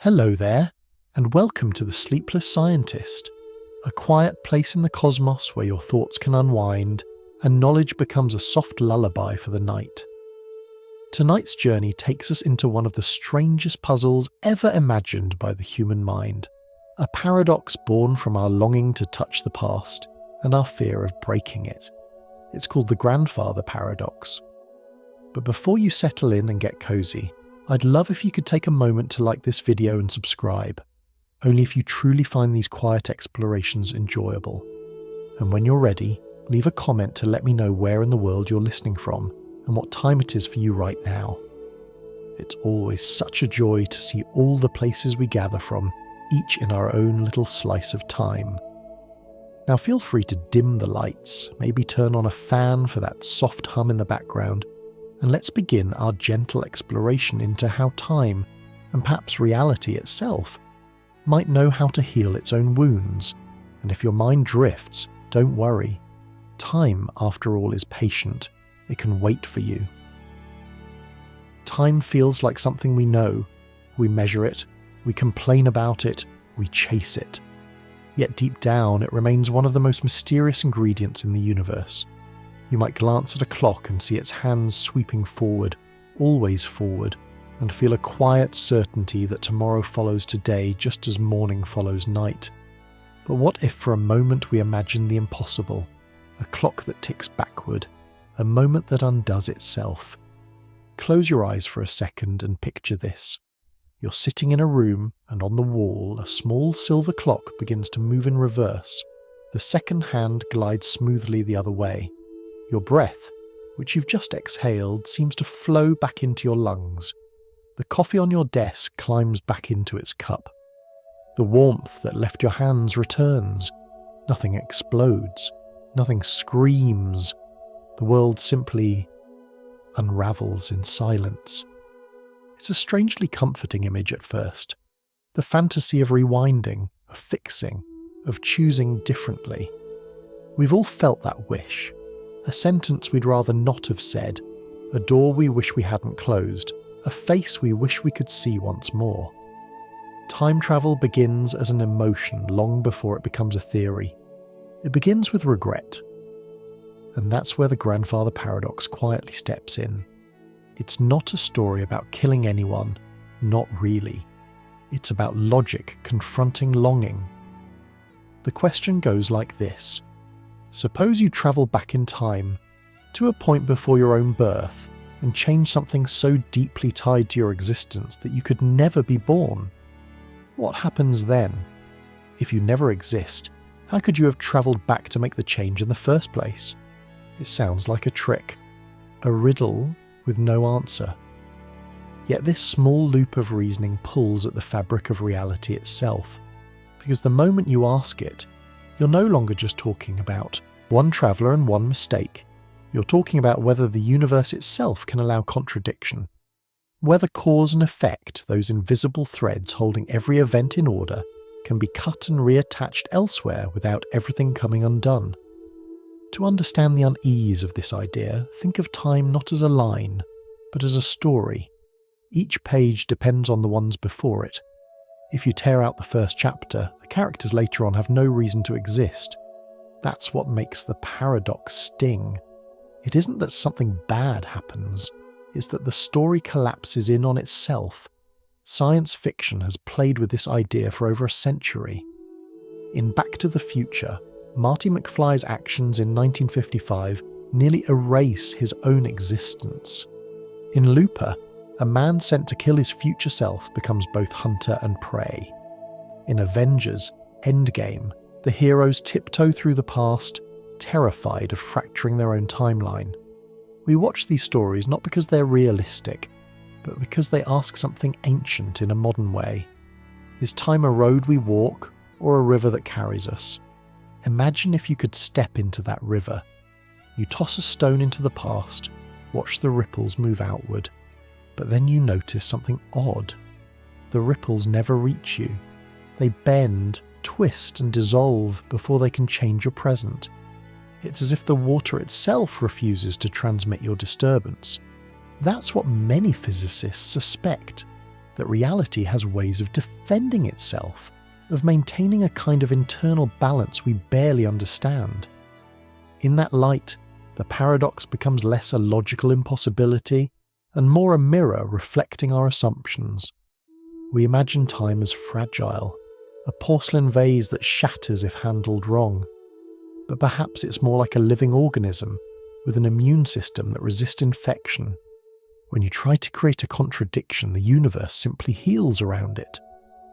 Hello there, and welcome to the Sleepless Scientist, a quiet place in the cosmos where your thoughts can unwind and knowledge becomes a soft lullaby for the night. Tonight's journey takes us into one of the strangest puzzles ever imagined by the human mind, a paradox born from our longing to touch the past and our fear of breaking it. It's called the grandfather paradox. But before you settle in and get cozy, I'd love if you could take a moment to like this video and subscribe, only if you truly find these quiet explorations enjoyable. And when you're ready, leave a comment to let me know where in the world you're listening from and what time it is for you right now. It's always such a joy to see all the places we gather from, each in our own little slice of time. Now feel free to dim the lights, maybe turn on a fan for that soft hum in the background, and let's begin our gentle exploration into how time, and perhaps reality itself, might know how to heal its own wounds. And if your mind drifts, don't worry. Time, after all, is patient. It can wait for you. Time feels like something we know. We measure it, we complain about it, we chase it. Yet deep down, it remains one of the most mysterious ingredients in the universe. You might glance at a clock and see its hands sweeping forward, always forward, and feel a quiet certainty that tomorrow follows today just as morning follows night. But what if for a moment we imagine the impossible, a clock that ticks backward, a moment that undoes itself? Close your eyes for a second and picture this. You're sitting in a room, and on the wall a small silver clock begins to move in reverse. The second hand glides smoothly the other way. Your breath, which you've just exhaled, seems to flow back into your lungs. The coffee on your desk climbs back into its cup. The warmth that left your hands returns. Nothing explodes. Nothing screams. The world simply unravels in silence. It's a strangely comforting image at first. The fantasy of rewinding, of fixing, of choosing differently. We've all felt that wish. A sentence we'd rather not have said, a door we wish we hadn't closed, a face we wish we could see once more. Time travel begins as an emotion long before it becomes a theory. It begins with regret. And that's where the grandfather paradox quietly steps in. It's not a story about killing anyone, not really. It's about logic confronting longing. The question goes like this. Suppose you travel back in time, to a point before your own birth, and change something so deeply tied to your existence that you could never be born. What happens then? If you never exist, how could you have travelled back to make the change in the first place? It sounds like a trick, a riddle with no answer. Yet this small loop of reasoning pulls at the fabric of reality itself, because the moment you ask it, you're no longer just talking about one traveller and one mistake. You're talking about whether the universe itself can allow contradiction, whether cause and effect, those invisible threads holding every event in order, can be cut and reattached elsewhere without everything coming undone. To understand the unease of this idea, think of time not as a line, but as a story. Each page depends on the ones before it. If you tear out the first chapter, the characters later on have no reason to exist. That's what makes the paradox sting. It isn't that something bad happens, it's that the story collapses in on itself. Science fiction has played with this idea for over a century. In Back to the Future, Marty McFly's actions in 1955 nearly erase his own existence. In Looper, a man sent to kill his future self becomes both hunter and prey. In Avengers Endgame, the heroes tiptoe through the past, terrified of fracturing their own timeline. We watch these stories not because they're realistic, but because they ask something ancient in a modern way. Is time a road we walk, or a river that carries us? Imagine if you could step into that river. You toss a stone into the past, watch the ripples move outward. But then you notice something odd. The ripples never reach you. They bend, twist and dissolve before they can change your present. It's as if the water itself refuses to transmit your disturbance. That's what many physicists suspect. that reality has ways of defending itself, of maintaining a kind of internal balance we barely understand. In that light, the paradox becomes less a logical impossibility and more a mirror reflecting our assumptions. We imagine time as fragile, a porcelain vase that shatters if handled wrong. But perhaps it's more like a living organism with an immune system that resists infection. When you try to create a contradiction, the universe simply heals around it,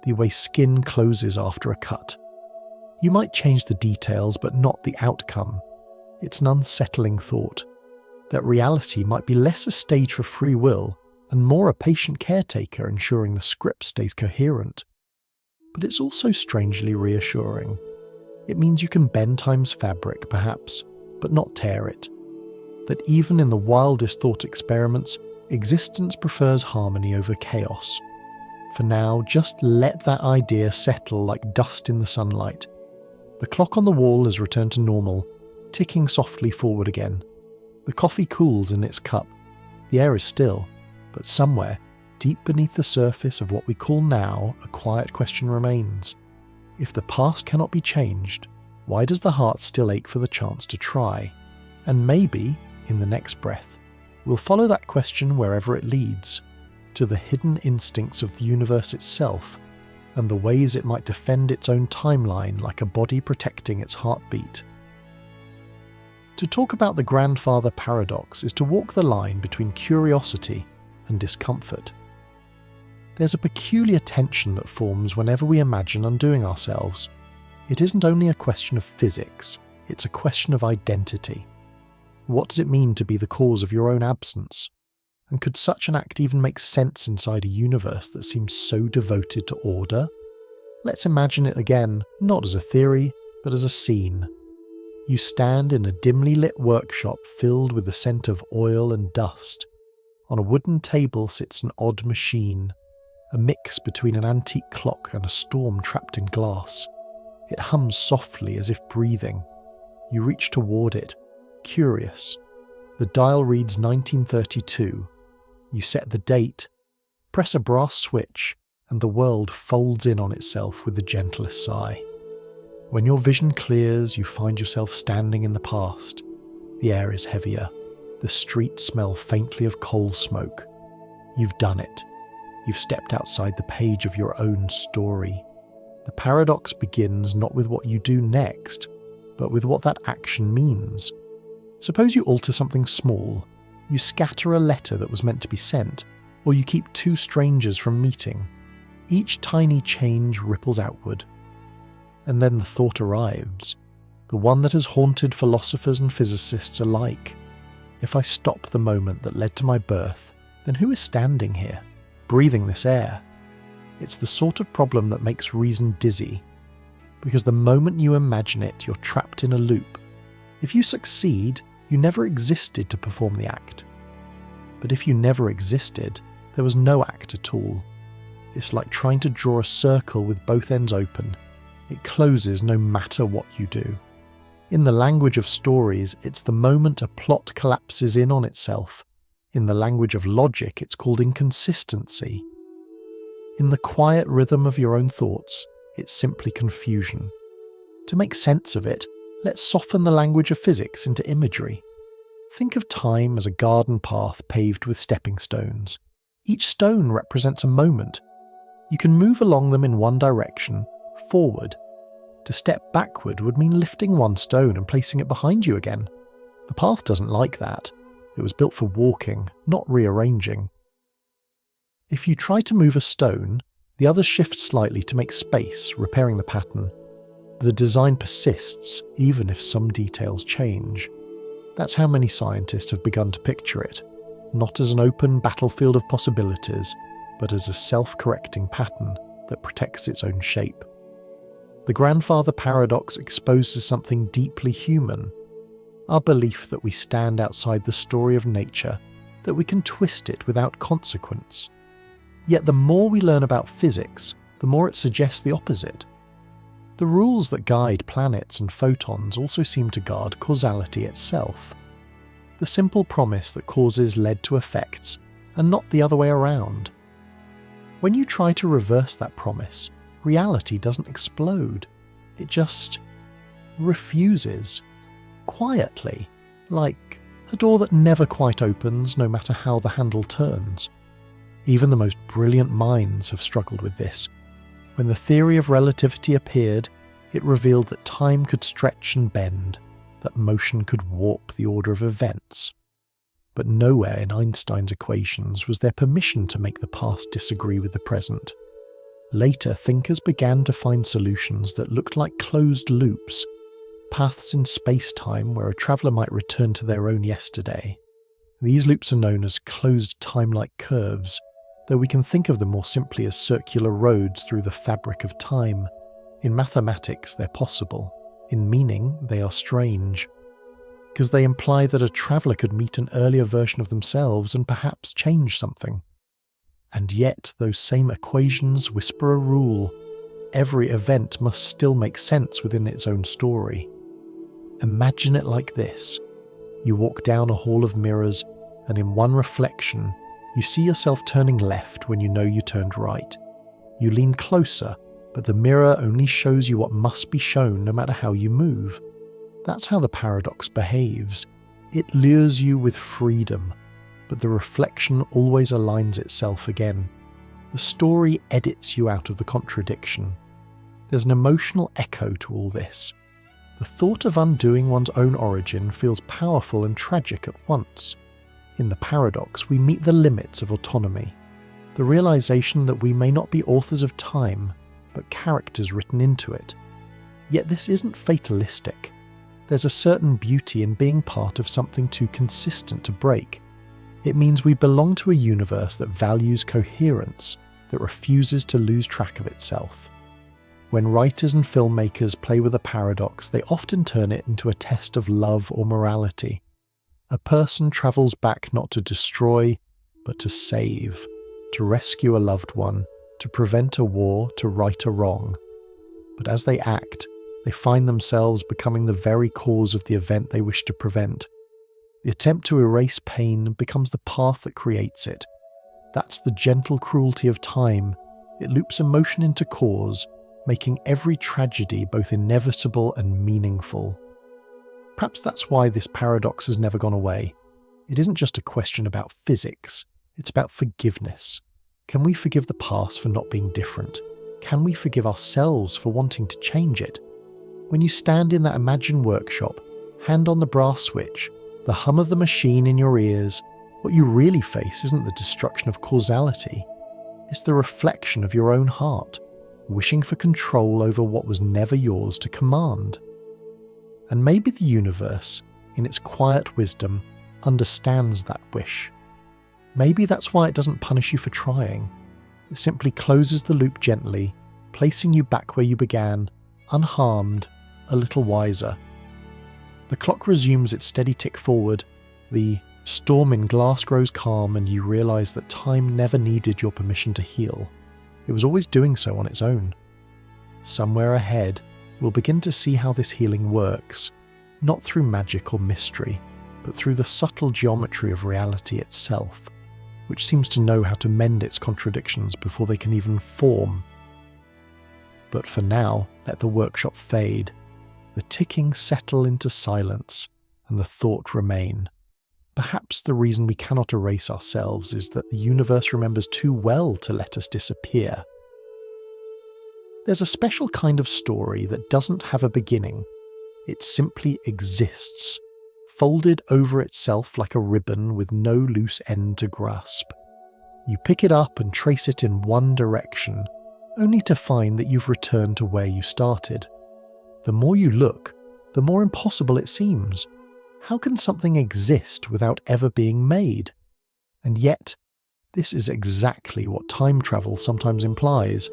the way skin closes after a cut. You might change the details, but not the outcome. It's an unsettling thought, that reality might be less a stage for free will and more a patient caretaker ensuring the script stays coherent. But it's also strangely reassuring. It means you can bend time's fabric, perhaps, but not tear it. That even in the wildest thought experiments, existence prefers harmony over chaos. For now, just let that idea settle like dust in the sunlight. The clock on the wall has returned to normal, ticking softly forward again. The coffee cools in its cup. The air is still, but somewhere, deep beneath the surface of what we call now, a quiet question remains. If the past cannot be changed, why does the heart still ache for the chance to try? And maybe, in the next breath, we'll follow that question wherever it leads, to the hidden instincts of the universe itself, and the ways it might defend its own timeline like a body protecting its heartbeat. To talk about the grandfather paradox is to walk the line between curiosity and discomfort. There's a peculiar tension that forms whenever we imagine undoing ourselves. It isn't only a question of physics, it's a question of identity. What does it mean to be the cause of your own absence? And could such an act even make sense inside a universe that seems so devoted to order? Let's imagine it again, not as a theory, but as a scene. You stand in a dimly lit workshop filled with the scent of oil and dust. On a wooden table sits an odd machine, a mix between an antique clock and a storm trapped in glass. It hums softly as if breathing. You reach toward it, curious. The dial reads 1932. You set the date, press a brass switch, and the world folds in on itself with the gentlest sigh. When your vision clears, you find yourself standing in the past. The air is heavier. The streets smell faintly of coal smoke. You've done it. You've stepped outside the page of your own story. The paradox begins not with what you do next, but with what that action means. Suppose you alter something small. You scatter a letter that was meant to be sent, or you keep two strangers from meeting. Each tiny change ripples outward. And then the thought arrives, the one that has haunted philosophers and physicists alike. If I stop the moment that led to my birth, then who is standing here, breathing this air? It's the sort of problem that makes reason dizzy, because the moment you imagine it, you're trapped in a loop. If you succeed, you never existed to perform the act. But if you never existed, there was no act at all. It's like trying to draw a circle with both ends open. It closes no matter what you do. In the language of stories, it's the moment a plot collapses in on itself. In the language of logic, it's called inconsistency. In the quiet rhythm of your own thoughts, it's simply confusion. To make sense of it, let's soften the language of physics into imagery. Think of time as a garden path paved with stepping stones. Each stone represents a moment. You can move along them in one direction, forward. To step backward would mean lifting one stone and placing it behind you again. The path doesn't like that. It was built for walking, not rearranging. If you try to move a stone, the others shift slightly to make space, repairing the pattern. The design persists, even if some details change. That's how many scientists have begun to picture it, not as an open battlefield of possibilities, but as a self-correcting pattern that protects its own shape. The grandfather paradox exposes something deeply human, our belief that we stand outside the story of nature, that we can twist it without consequence. Yet the more we learn about physics, the more it suggests the opposite. The rules that guide planets and photons also seem to guard causality itself. The simple promise that causes led to effects, and not the other way around. When you try to reverse that promise, reality doesn't explode. It just refuses. Quietly, like a door that never quite opens no matter how the handle turns. Even the most brilliant minds have struggled with this. When the theory of relativity appeared, it revealed that time could stretch and bend, that motion could warp the order of events. But nowhere in Einstein's equations was there permission to make the past disagree with the present. Later, thinkers began to find solutions that looked like closed loops, paths in space-time where a traveller might return to their own yesterday. These loops are known as closed time-like curves, though we can think of them more simply as circular roads through the fabric of time. In mathematics, they're possible. In meaning, they are strange, because they imply that a traveller could meet an earlier version of themselves and perhaps change something. And yet, those same equations whisper a rule. Every event must still make sense within its own story. Imagine it like this. You walk down a hall of mirrors, and in one reflection, you see yourself turning left when you know you turned right. You lean closer, but the mirror only shows you what must be shown no matter how you move. That's how the paradox behaves. It lures you with freedom, but the reflection always aligns itself again. The story edits you out of the contradiction. There's an emotional echo to all this. The thought of undoing one's own origin feels powerful and tragic at once. In the paradox, we meet the limits of autonomy, the realization that we may not be authors of time, but characters written into it. Yet this isn't fatalistic. There's a certain beauty in being part of something too consistent to break. It means we belong to a universe that values coherence, that refuses to lose track of itself. When writers and filmmakers play with a paradox, they often turn it into a test of love or morality. A person travels back not to destroy, but to save, to rescue a loved one, to prevent a war, to right a wrong. But as they act, they find themselves becoming the very cause of the event they wish to prevent. The attempt to erase pain becomes the path that creates it. That's the gentle cruelty of time. It loops emotion into cause, making every tragedy both inevitable and meaningful. Perhaps that's why this paradox has never gone away. It isn't just a question about physics, it's about forgiveness. Can we forgive the past for not being different? Can we forgive ourselves for wanting to change it? When you stand in that imagined workshop, hand on the brass switch, the hum of the machine in your ears, what you really face isn't the destruction of causality. It's the reflection of your own heart, wishing for control over what was never yours to command. And maybe the universe, in its quiet wisdom, understands that wish. Maybe that's why it doesn't punish you for trying. It simply closes the loop gently, placing you back where you began, unharmed, a little wiser. The clock resumes its steady tick forward. The storm in glass grows calm, and you realize that time never needed your permission to heal. It was always doing so on its own. Somewhere ahead, we'll begin to see how this healing works, not through magic or mystery, but through the subtle geometry of reality itself, which seems to know how to mend its contradictions before they can even form. But for now, let the workshop fade, the ticking settle into silence, and the thought remain. Perhaps the reason we cannot erase ourselves is that the universe remembers too well to let us disappear. There's a special kind of story that doesn't have a beginning. It simply exists, folded over itself like a ribbon with no loose end to grasp. You pick it up and trace it in one direction, only to find that you've returned to where you started. The more you look, the more impossible it seems. How can something exist without ever being made? And yet, this is exactly what time travel sometimes implies.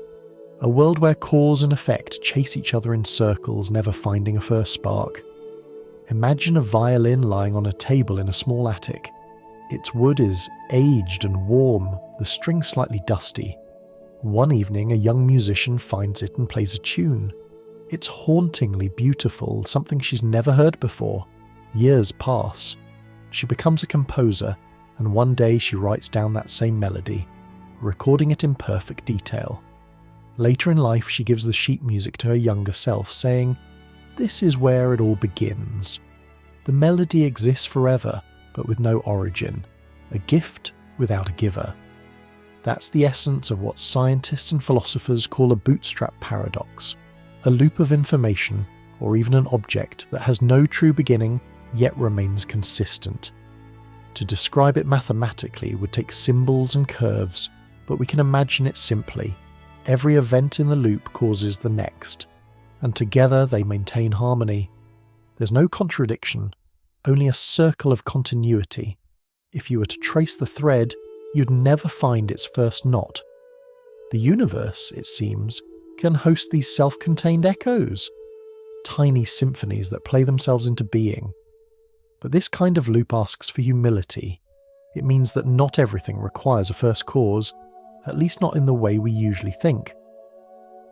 A world where cause and effect chase each other in circles, never finding a first spark. Imagine a violin lying on a table in a small attic. Its wood is aged and warm, the strings slightly dusty. One evening, a young musician finds it and plays a tune. It's hauntingly beautiful, something she's never heard before. Years pass. She becomes a composer, and one day she writes down that same melody. recording it in perfect detail. Later in life, she gives the sheet music to her younger self, saying, "This is where it all begins. The melody exists forever, but with no origin, a gift without a giver." That's the essence of what scientists and philosophers call a bootstrap paradox, a loop of information, or even an object that has no true beginning yet remains consistent. To describe it mathematically would take symbols and curves, but we can imagine it simply. Every event in the loop causes the next, and together they maintain harmony. There's no contradiction, only a circle of continuity. If you were to trace the thread, you'd never find its first knot. The universe, it seems, can host these self-contained echoes, tiny symphonies that play themselves into being. But this kind of loop asks for humility. It means that not everything requires a first cause, at least not in the way we usually think.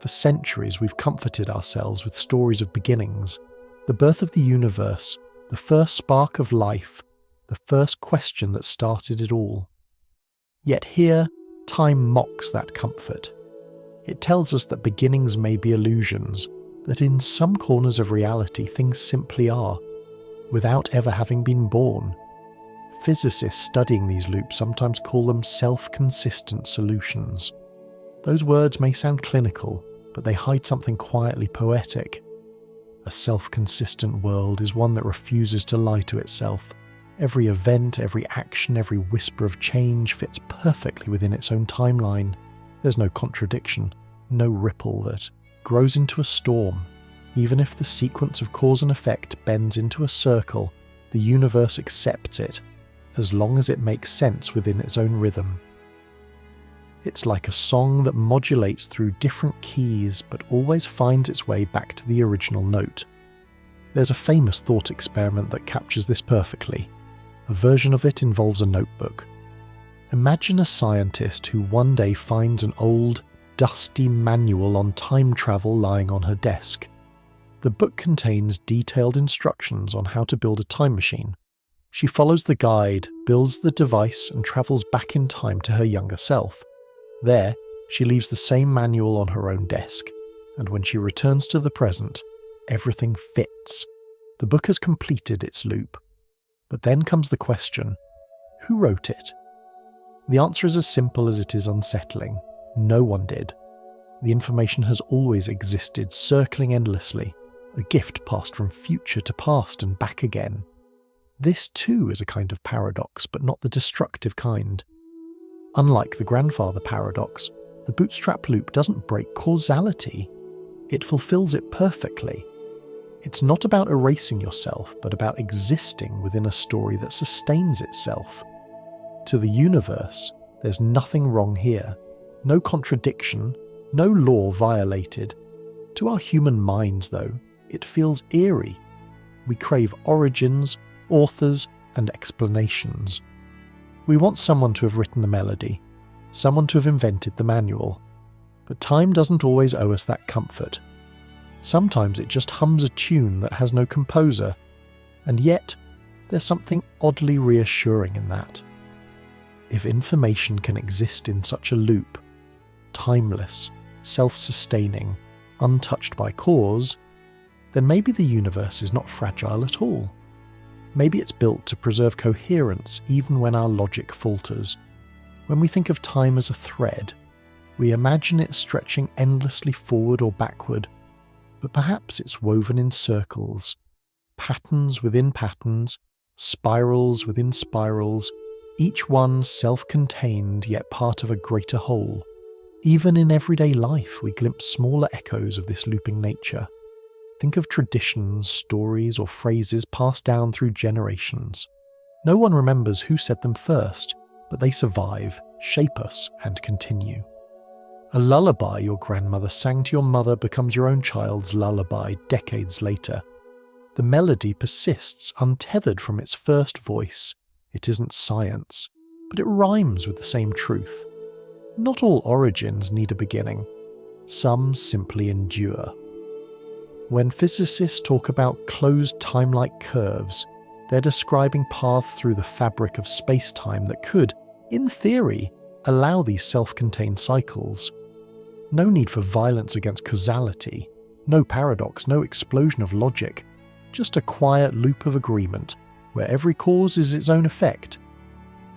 For centuries we've comforted ourselves with stories of beginnings, the birth of the universe, the first spark of life, the first question that started it all. Yet here, time mocks that comfort. It tells us that beginnings may be illusions, that in some corners of reality things simply are, without ever having been born. Physicists studying these loops sometimes call them self-consistent solutions. Those words may sound clinical, but they hide something quietly poetic. A self-consistent world is one that refuses to lie to itself. Every event, every action, every whisper of change fits perfectly within its own timeline. There's no contradiction, no ripple that grows into a storm. Even if the sequence of cause and effect bends into a circle, the universe accepts it, as long as it makes sense within its own rhythm. It's like a song that modulates through different keys but always finds its way back to the original note. There's a famous thought experiment that captures this perfectly. A version of it involves a notebook. Imagine a scientist who one day finds an old, dusty manual on time travel lying on her desk. The book contains detailed instructions on how to build a time machine. She follows the guide, builds the device, and travels back in time to her younger self. There, she leaves the same manual on her own desk, and when she returns to the present, everything fits. The book has completed its loop. But then comes the question, who wrote it? The answer is as simple as it is unsettling. No one did. The information has always existed, circling endlessly, a gift passed from future to past and back again. This too is a kind of paradox, but not the destructive kind. Unlike the grandfather paradox, the bootstrap loop doesn't break causality. It fulfills it perfectly. It's not about erasing yourself, but about existing within a story that sustains itself. To the universe, there's nothing wrong here. No contradiction, no law violated. To our human minds, though, it feels eerie. We crave origins, authors, and explanations. We want someone to have written the melody, someone to have invented the manual. But time doesn't always owe us that comfort. Sometimes it just hums a tune that has no composer, and yet there's something oddly reassuring in that. If information can exist in such a loop, timeless, self-sustaining, untouched by cause, then maybe the universe is not fragile at all. Maybe it's built to preserve coherence even when our logic falters. When we think of time as a thread, we imagine it stretching endlessly forward or backward, but perhaps it's woven in circles, patterns within patterns, spirals within spirals, each one self-contained yet part of a greater whole. Even in everyday life we glimpse smaller echoes of this looping nature. Think of traditions, stories, or phrases passed down through generations. No one remembers who said them first, but they survive, shape us, and continue. A lullaby your grandmother sang to your mother becomes your own child's lullaby decades later. The melody persists untethered from its first voice. It isn't science, but it rhymes with the same truth. Not all origins need a beginning. Some simply endure. When physicists talk about closed time-like curves, they're describing paths through the fabric of space-time that could, in theory, Allow these self-contained cycles. No need for violence against causality, no paradox, no explosion of logic, just a quiet loop of agreement where every cause is its own effect.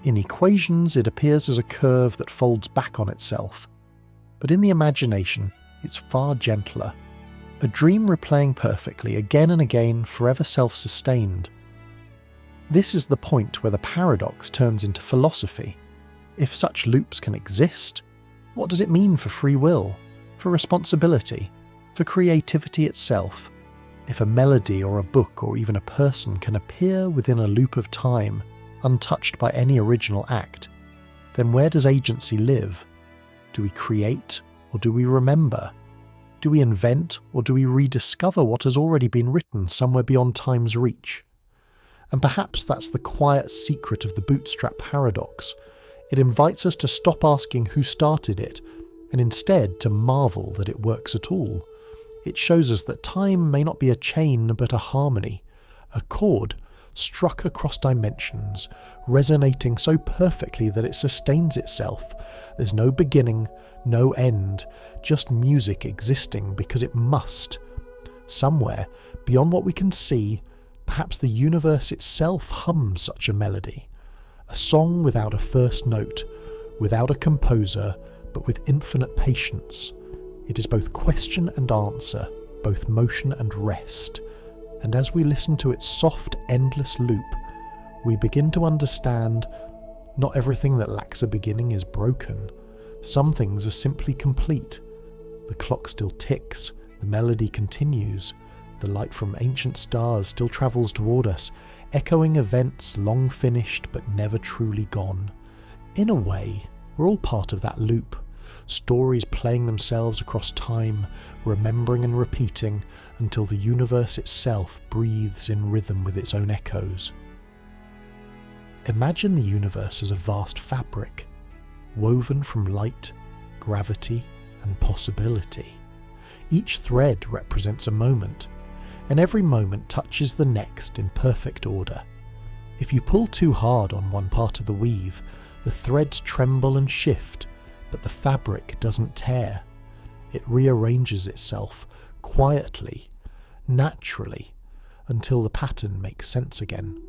In equations, it appears as a curve that folds back on itself, but in the imagination, it's far gentler. A dream replaying perfectly, again and again, forever self-sustained. This is the point where the paradox turns into philosophy. If such loops can exist, what does it mean for free will, for responsibility, for creativity itself? If a melody or a book or even a person can appear within a loop of time, untouched by any original act, then where does agency live? Do we create or do we remember? Do we invent or do we rediscover what has already been written somewhere beyond time's reach? And perhaps that's the quiet secret of the bootstrap paradox. It invites us to stop asking who started it, and instead to marvel that it works at all. It shows us that time may not be a chain but a harmony, a chord struck across dimensions, resonating so perfectly that it sustains itself. There's no beginning, no end, just music existing because it must. Somewhere, beyond what we can see, perhaps the universe itself hums such a melody. A song without a first note, without a composer, but with infinite patience. It is both question and answer, both motion and rest. And as we listen to its soft, endless loop, we begin to understand not everything that lacks a beginning is broken. Some things are simply complete. The clock still ticks, the melody continues, the light from ancient stars still travels toward us, echoing events long finished but never truly gone. In a way, we're all part of that loop. Stories playing themselves across time, remembering and repeating until the universe itself breathes in rhythm with its own echoes. Imagine the universe as a vast fabric, woven from light, gravity, and possibility. Each thread represents a moment, and every moment touches the next in perfect order. If you pull too hard on one part of the weave, the threads tremble and shift, but the fabric doesn't tear. It rearranges itself quietly, naturally, until the pattern makes sense again.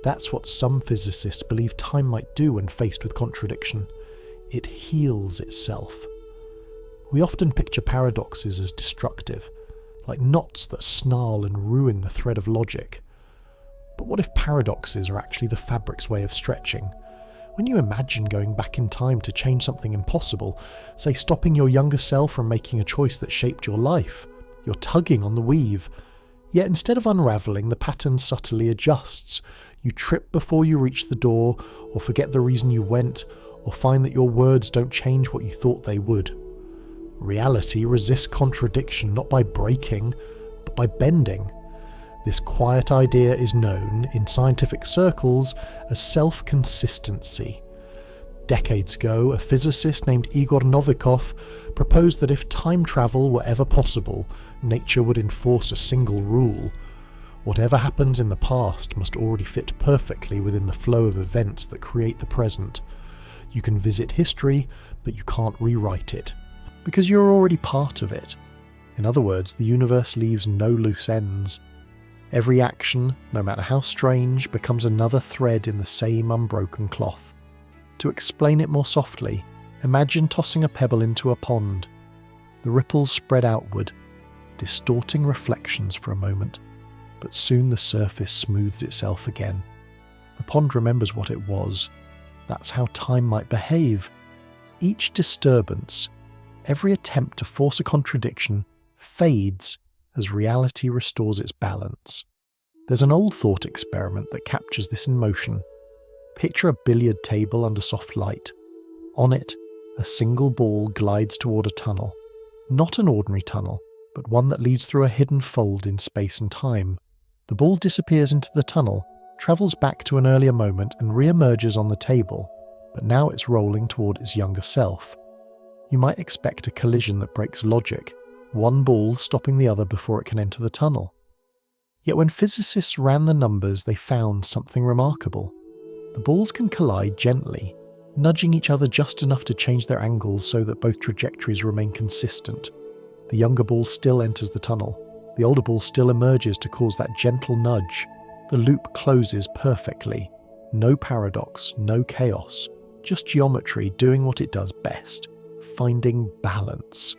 That's what some physicists believe time might do when faced with contradiction. It heals itself. We often picture paradoxes as destructive, like knots that snarl and ruin the thread of logic. But what if paradoxes are actually the fabric's way of stretching? When you imagine going back in time to change something impossible, say stopping your younger self from making a choice that shaped your life, you're tugging on the weave. Yet instead of unravelling, the pattern subtly adjusts. You trip before you reach the door, or forget the reason you went, or find that your words don't change what you thought they would. Reality resists contradiction not by breaking, but by bending. This quiet idea is known, in scientific circles, as self-consistency. Decades ago, a physicist named Igor Novikov proposed that if time travel were ever possible, nature would enforce a single rule. Whatever happens in the past must already fit perfectly within the flow of events that create the present. You can visit history, but you can't rewrite it, because you're already part of it. In other words, the universe leaves no loose ends. Every action, no matter how strange, becomes another thread in the same unbroken cloth. To explain it more softly, imagine tossing a pebble into a pond. The ripples spread outward, distorting reflections for a moment, but soon the surface smooths itself again. The pond remembers what it was. That's how time might behave. Each disturbance, every attempt to force a contradiction, fades as reality restores its balance. There's an old thought experiment that captures this in motion. Picture a billiard table under soft light. On it, a single ball glides toward a tunnel. Not an ordinary tunnel, but one that leads through a hidden fold in space and time. The ball disappears into the tunnel, travels back to an earlier moment and re-emerges on the table, but now it's rolling toward its younger self. You might expect a collision that breaks logic, one ball stopping the other before it can enter the tunnel. Yet when physicists ran the numbers, they found something remarkable. The balls can collide gently, nudging each other just enough to change their angles so that both trajectories remain consistent. The younger ball still enters the tunnel. The older ball still emerges to cause that gentle nudge. The loop closes perfectly. No paradox, no chaos. Just geometry doing what it does best, finding balance.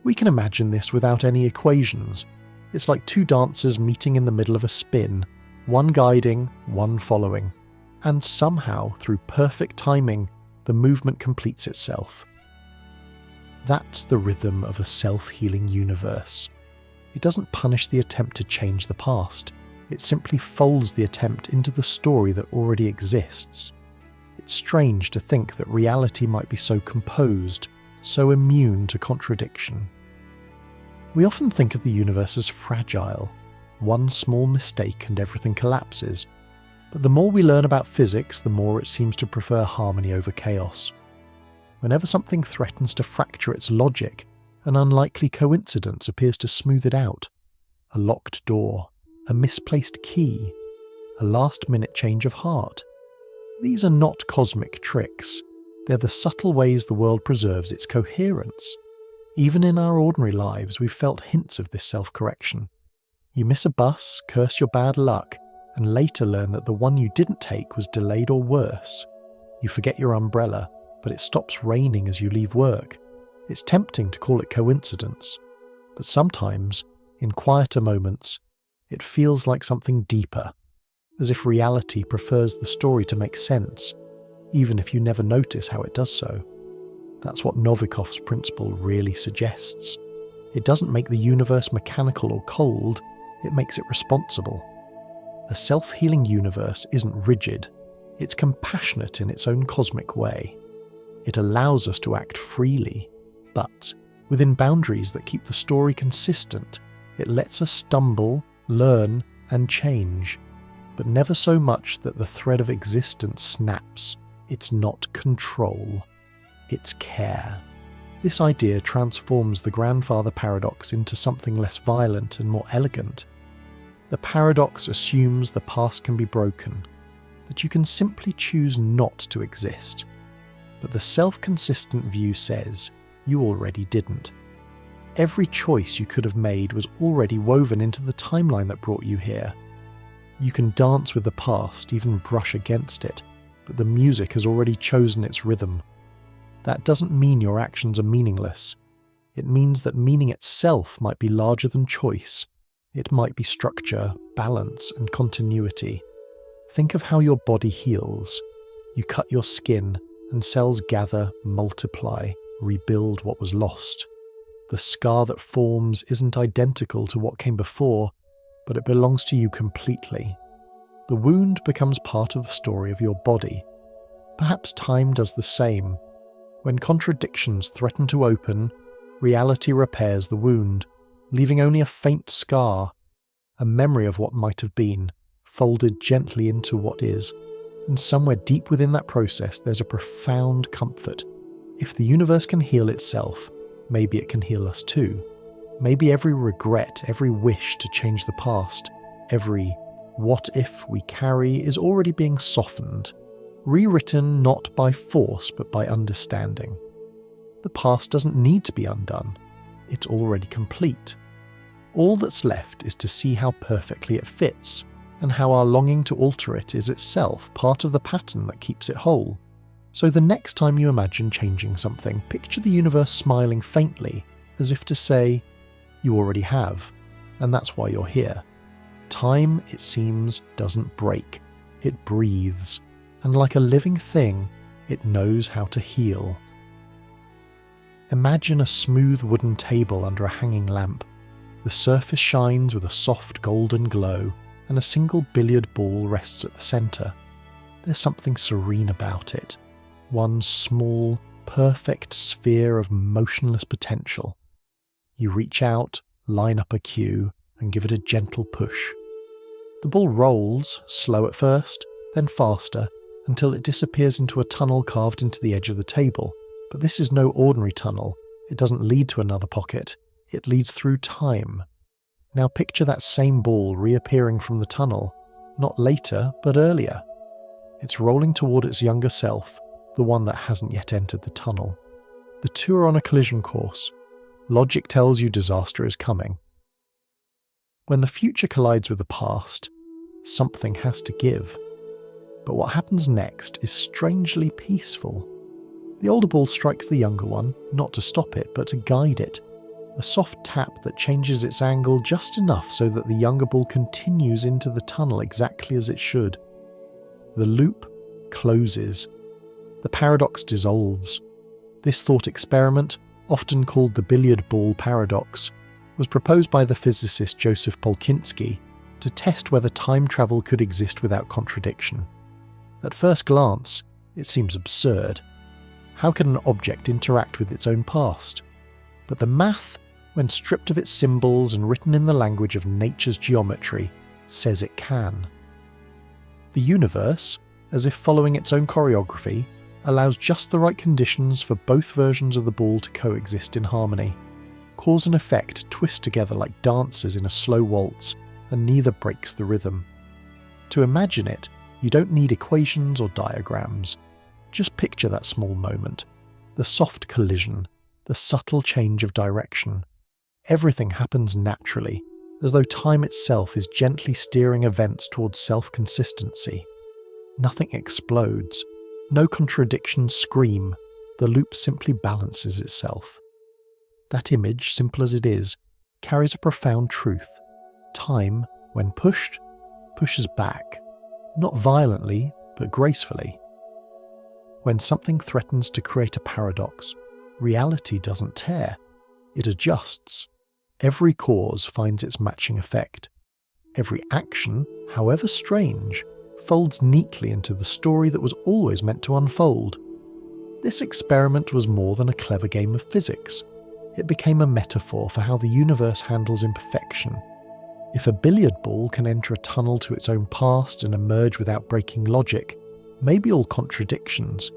We can imagine this without any equations. It's like two dancers meeting in the middle of a spin, one guiding, one following. And somehow, through perfect timing, the movement completes itself. That's the rhythm of a self-healing universe. It doesn't punish the attempt to change the past. It simply folds the attempt into the story that already exists. It's strange to think that reality might be so composed, so immune to contradiction. We often think of the universe as fragile. One small mistake and everything collapses. But the more we learn about physics, the more it seems to prefer harmony over chaos. Whenever something threatens to fracture its logic, an unlikely coincidence appears to smooth it out. A locked door, a misplaced key, a last-minute change of heart. These are not cosmic tricks. They're the subtle ways the world preserves its coherence. Even in our ordinary lives, we've felt hints of this self-correction. You miss a bus, curse your bad luck, and later learn that the one you didn't take was delayed or worse. You forget your umbrella, but it stops raining as you leave work. It's tempting to call it coincidence, but sometimes, in quieter moments, it feels like something deeper, as if reality prefers the story to make sense, even if you never notice how it does so. That's what Novikov's principle really suggests. It doesn't make the universe mechanical or cold, it makes it responsible. A self-healing universe isn't rigid, it's compassionate in its own cosmic way. It allows us to act freely, but within boundaries that keep the story consistent. It lets us stumble, learn, and change, but never so much that the thread of existence snaps. It's not control, it's care. This idea transforms the grandfather paradox into something less violent and more elegant. The paradox assumes the past can be broken, that you can simply choose not to exist. But the self-consistent view says, you already didn't. Every choice you could have made was already woven into the timeline that brought you here. You can dance with the past, even brush against it, but the music has already chosen its rhythm. That doesn't mean your actions are meaningless. It means that meaning itself might be larger than choice. It might be structure, balance, and continuity. Think of how your body heals. You cut your skin, and cells gather, multiply, rebuild what was lost. The scar that forms isn't identical to what came before, but it belongs to you completely. The wound becomes part of the story of your body. Perhaps time does the same. When contradictions threaten to open, reality repairs the wound, leaving only a faint scar, a memory of what might have been, folded gently into what is. And somewhere deep within that process, there's a profound comfort. If the universe can heal itself, maybe it can heal us too. Maybe every regret, every wish to change the past, every what if we carry is already being softened, rewritten not by force but by understanding. The past doesn't need to be undone. It's already complete. All that's left is to see how perfectly it fits, and how our longing to alter it is itself part of the pattern that keeps it whole. So the next time you imagine changing something, picture the universe smiling faintly, as if to say, you already have, and that's why you're here. Time, it seems, doesn't break. It breathes, and like a living thing, it knows how to heal. Imagine a smooth wooden table under a hanging lamp. The surface shines with a soft golden glow, and a single billiard ball rests at the centre. There's something serene about it. One small, perfect sphere of motionless potential. You reach out, line up a cue, and give it a gentle push. The ball rolls, slow at first, then faster, until it disappears into a tunnel carved into the edge of the table. But this is no ordinary tunnel. It doesn't lead to another pocket. It leads through time. Now picture that same ball reappearing from the tunnel, not later, but earlier. It's rolling toward its younger self, the one that hasn't yet entered the tunnel. The two are on a collision course. Logic tells you disaster is coming. When the future collides with the past, something has to give. But what happens next is strangely peaceful. The older ball strikes the younger one, not to stop it, but to guide it. A soft tap that changes its angle just enough so that the younger ball continues into the tunnel exactly as it should. The loop closes. The paradox dissolves. This thought experiment, often called the billiard ball paradox, was proposed by the physicist Joseph Polkinski to test whether time travel could exist without contradiction. At first glance, it seems absurd. How can an object interact with its own past? But the math, when stripped of its symbols and written in the language of nature's geometry, says it can. The universe, as if following its own choreography, allows just the right conditions for both versions of the ball to coexist in harmony. Cause and effect twist together like dancers in a slow waltz, and neither breaks the rhythm. To imagine it, you don't need equations or diagrams. Just picture that small moment, the soft collision, the subtle change of direction. Everything happens naturally, as though time itself is gently steering events towards self-consistency. Nothing explodes. No contradictions scream. The loop simply balances itself. That image, simple as it is, carries a profound truth. Time, when pushed, pushes back. Not violently, but gracefully. When something threatens to create a paradox, reality doesn't tear. It adjusts. Every cause finds its matching effect. Every action, however strange, folds neatly into the story that was always meant to unfold. This experiment was more than a clever game of physics. It became a metaphor for how the universe handles imperfection. If a billiard ball can enter a tunnel to its own past and emerge without breaking logic, maybe all contradictions,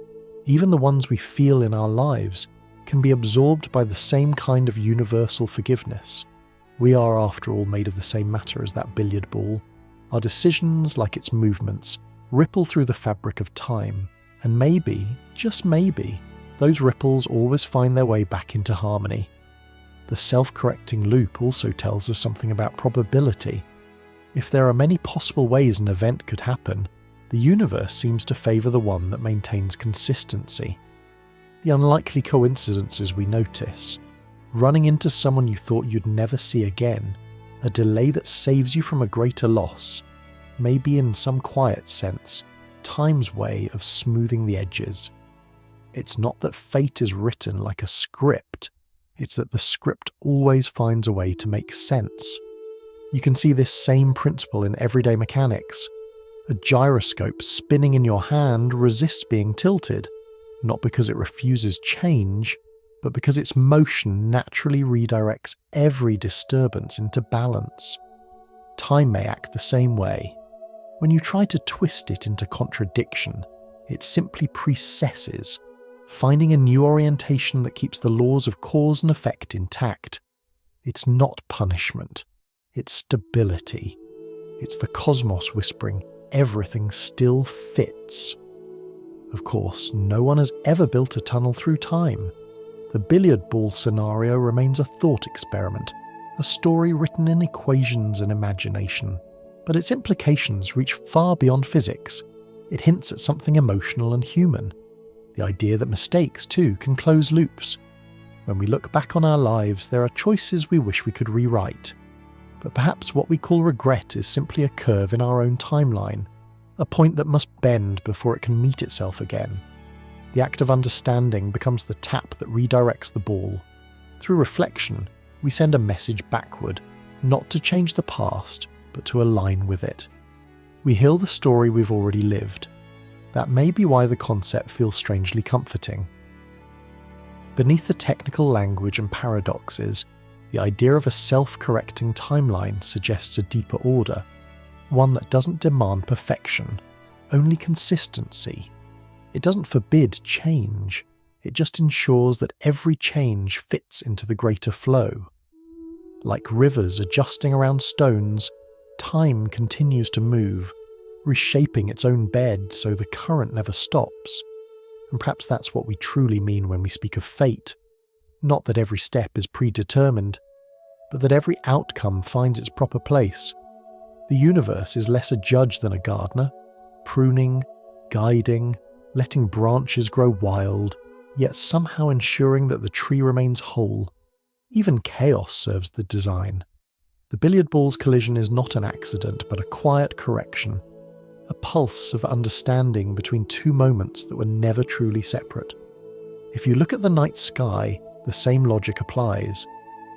even the ones we feel in our lives, can be absorbed by the same kind of universal forgiveness. We are, after all, made of the same matter as that billiard ball. Our decisions, like its movements, ripple through the fabric of time, and maybe, just maybe, those ripples always find their way back into harmony. The self-correcting loop also tells us something about probability. If there are many possible ways an event could happen, the universe seems to favour the one that maintains consistency. The unlikely coincidences we notice, running into someone you thought you'd never see again, a delay that saves you from a greater loss, may be in some quiet sense time's way of smoothing the edges. It's not that fate is written like a script, it's that the script always finds a way to make sense. You can see this same principle in everyday mechanics. A gyroscope spinning in your hand resists being tilted, not because it refuses change, but because its motion naturally redirects every disturbance into balance. Time may act the same way. When you try to twist it into contradiction, it simply precesses, finding a new orientation that keeps the laws of cause and effect intact. It's not punishment, it's stability. It's the cosmos whispering, everything still fits. Of course, no one has ever built a tunnel through time. The billiard ball scenario remains a thought experiment, a story written in equations and imagination. But its implications reach far beyond physics. It hints at something emotional and human. The idea that mistakes, too, can close loops. When we look back on our lives, there are choices we wish we could rewrite. But perhaps what we call regret is simply a curve in our own timeline, a point that must bend before it can meet itself again. The act of understanding becomes the tap that redirects the ball. Through reflection, we send a message backward, not to change the past, but to align with it. We heal the story we've already lived. That may be why the concept feels strangely comforting. Beneath the technical language and paradoxes, the idea of a self-correcting timeline suggests a deeper order, one that doesn't demand perfection, only consistency. It doesn't forbid change, it just ensures that every change fits into the greater flow. Like rivers adjusting around stones, time continues to move, reshaping its own bed so the current never stops. And perhaps that's what we truly mean when we speak of fate. Not that every step is predetermined, but that every outcome finds its proper place. The universe is less a judge than a gardener, pruning, guiding, letting branches grow wild, yet somehow ensuring that the tree remains whole. Even chaos serves the design. The billiard ball's collision is not an accident, but a quiet correction, a pulse of understanding between two moments that were never truly separate. If you look at the night sky, the same logic applies.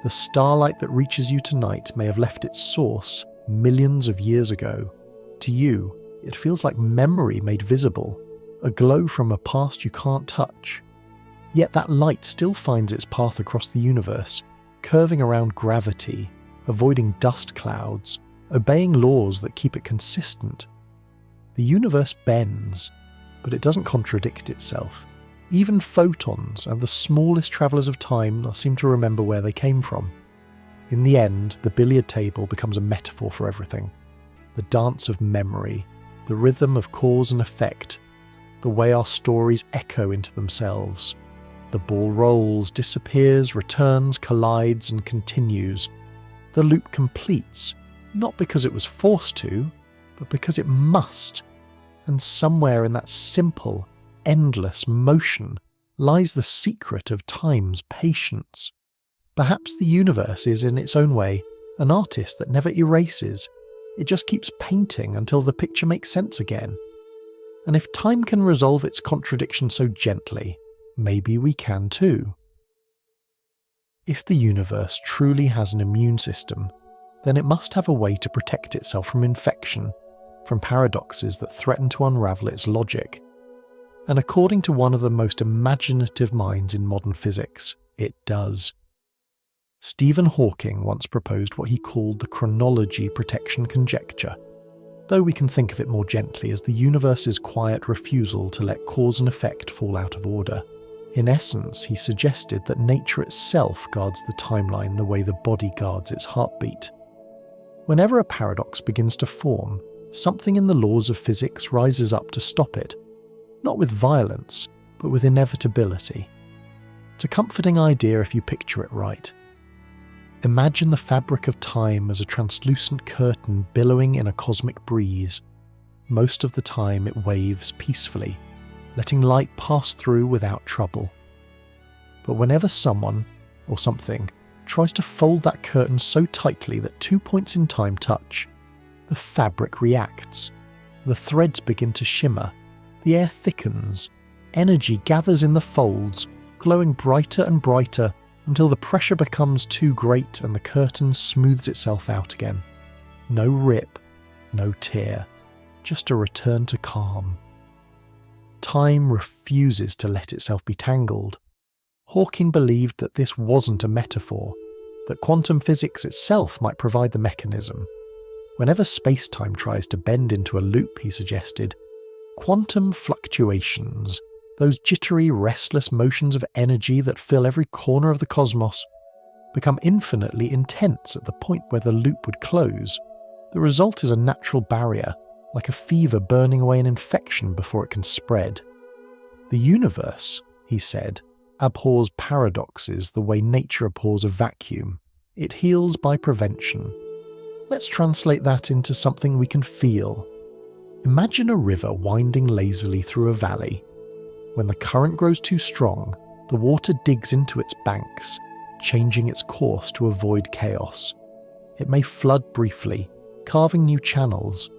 The starlight that reaches you tonight may have left its source millions of years ago. To you, it feels like memory made visible, a glow from a past you can't touch. Yet that light still finds its path across the universe, curving around gravity, avoiding dust clouds, obeying laws that keep it consistent. The universe bends, but it doesn't contradict itself. Even photons and the smallest travellers of time seem to remember where they came from. In the end, the billiard table becomes a metaphor for everything. The dance of memory, the rhythm of cause and effect, the way our stories echo into themselves. The ball rolls, disappears, returns, collides, and continues. The loop completes, not because it was forced to, but because it must. And somewhere in that simple, endless motion lies the secret of time's patience. Perhaps the universe is, in its own way, an artist that never erases. It just keeps painting until the picture makes sense again. And if time can resolve its contradiction so gently, maybe we can too. If the universe truly has an immune system, then it must have a way to protect itself from infection, from paradoxes that threaten to unravel its logic. And according to one of the most imaginative minds in modern physics, it does. Stephen Hawking once proposed what he called the chronology protection conjecture, though we can think of it more gently as the universe's quiet refusal to let cause and effect fall out of order. In essence, he suggested that nature itself guards the timeline the way the body guards its heartbeat. Whenever a paradox begins to form, something in the laws of physics rises up to stop it, not with violence, but with inevitability. It's a comforting idea if you picture it right. Imagine the fabric of time as a translucent curtain billowing in a cosmic breeze. Most of the time it waves peacefully, letting light pass through without trouble. But whenever someone, or something, tries to fold that curtain so tightly that 2 points in time touch, the fabric reacts. The threads begin to shimmer, the air thickens, energy gathers in the folds, glowing brighter and brighter until the pressure becomes too great and the curtain smooths itself out again. No rip, no tear, just a return to calm. Time refuses to let itself be tangled. Hawking believed that this wasn't a metaphor, that quantum physics itself might provide the mechanism. Whenever space-time tries to bend into a loop, he suggested, quantum fluctuations, those jittery, restless motions of energy that fill every corner of the cosmos, become infinitely intense at the point where the loop would close. The result is a natural barrier, like a fever burning away an infection before it can spread. The universe, he said, abhors paradoxes the way nature abhors a vacuum. It heals by prevention. Let's translate that into something we can feel. Imagine a river winding lazily through a valley. When the current grows too strong, the water digs into its banks, changing its course to avoid chaos. It may flood briefly, carving new channels,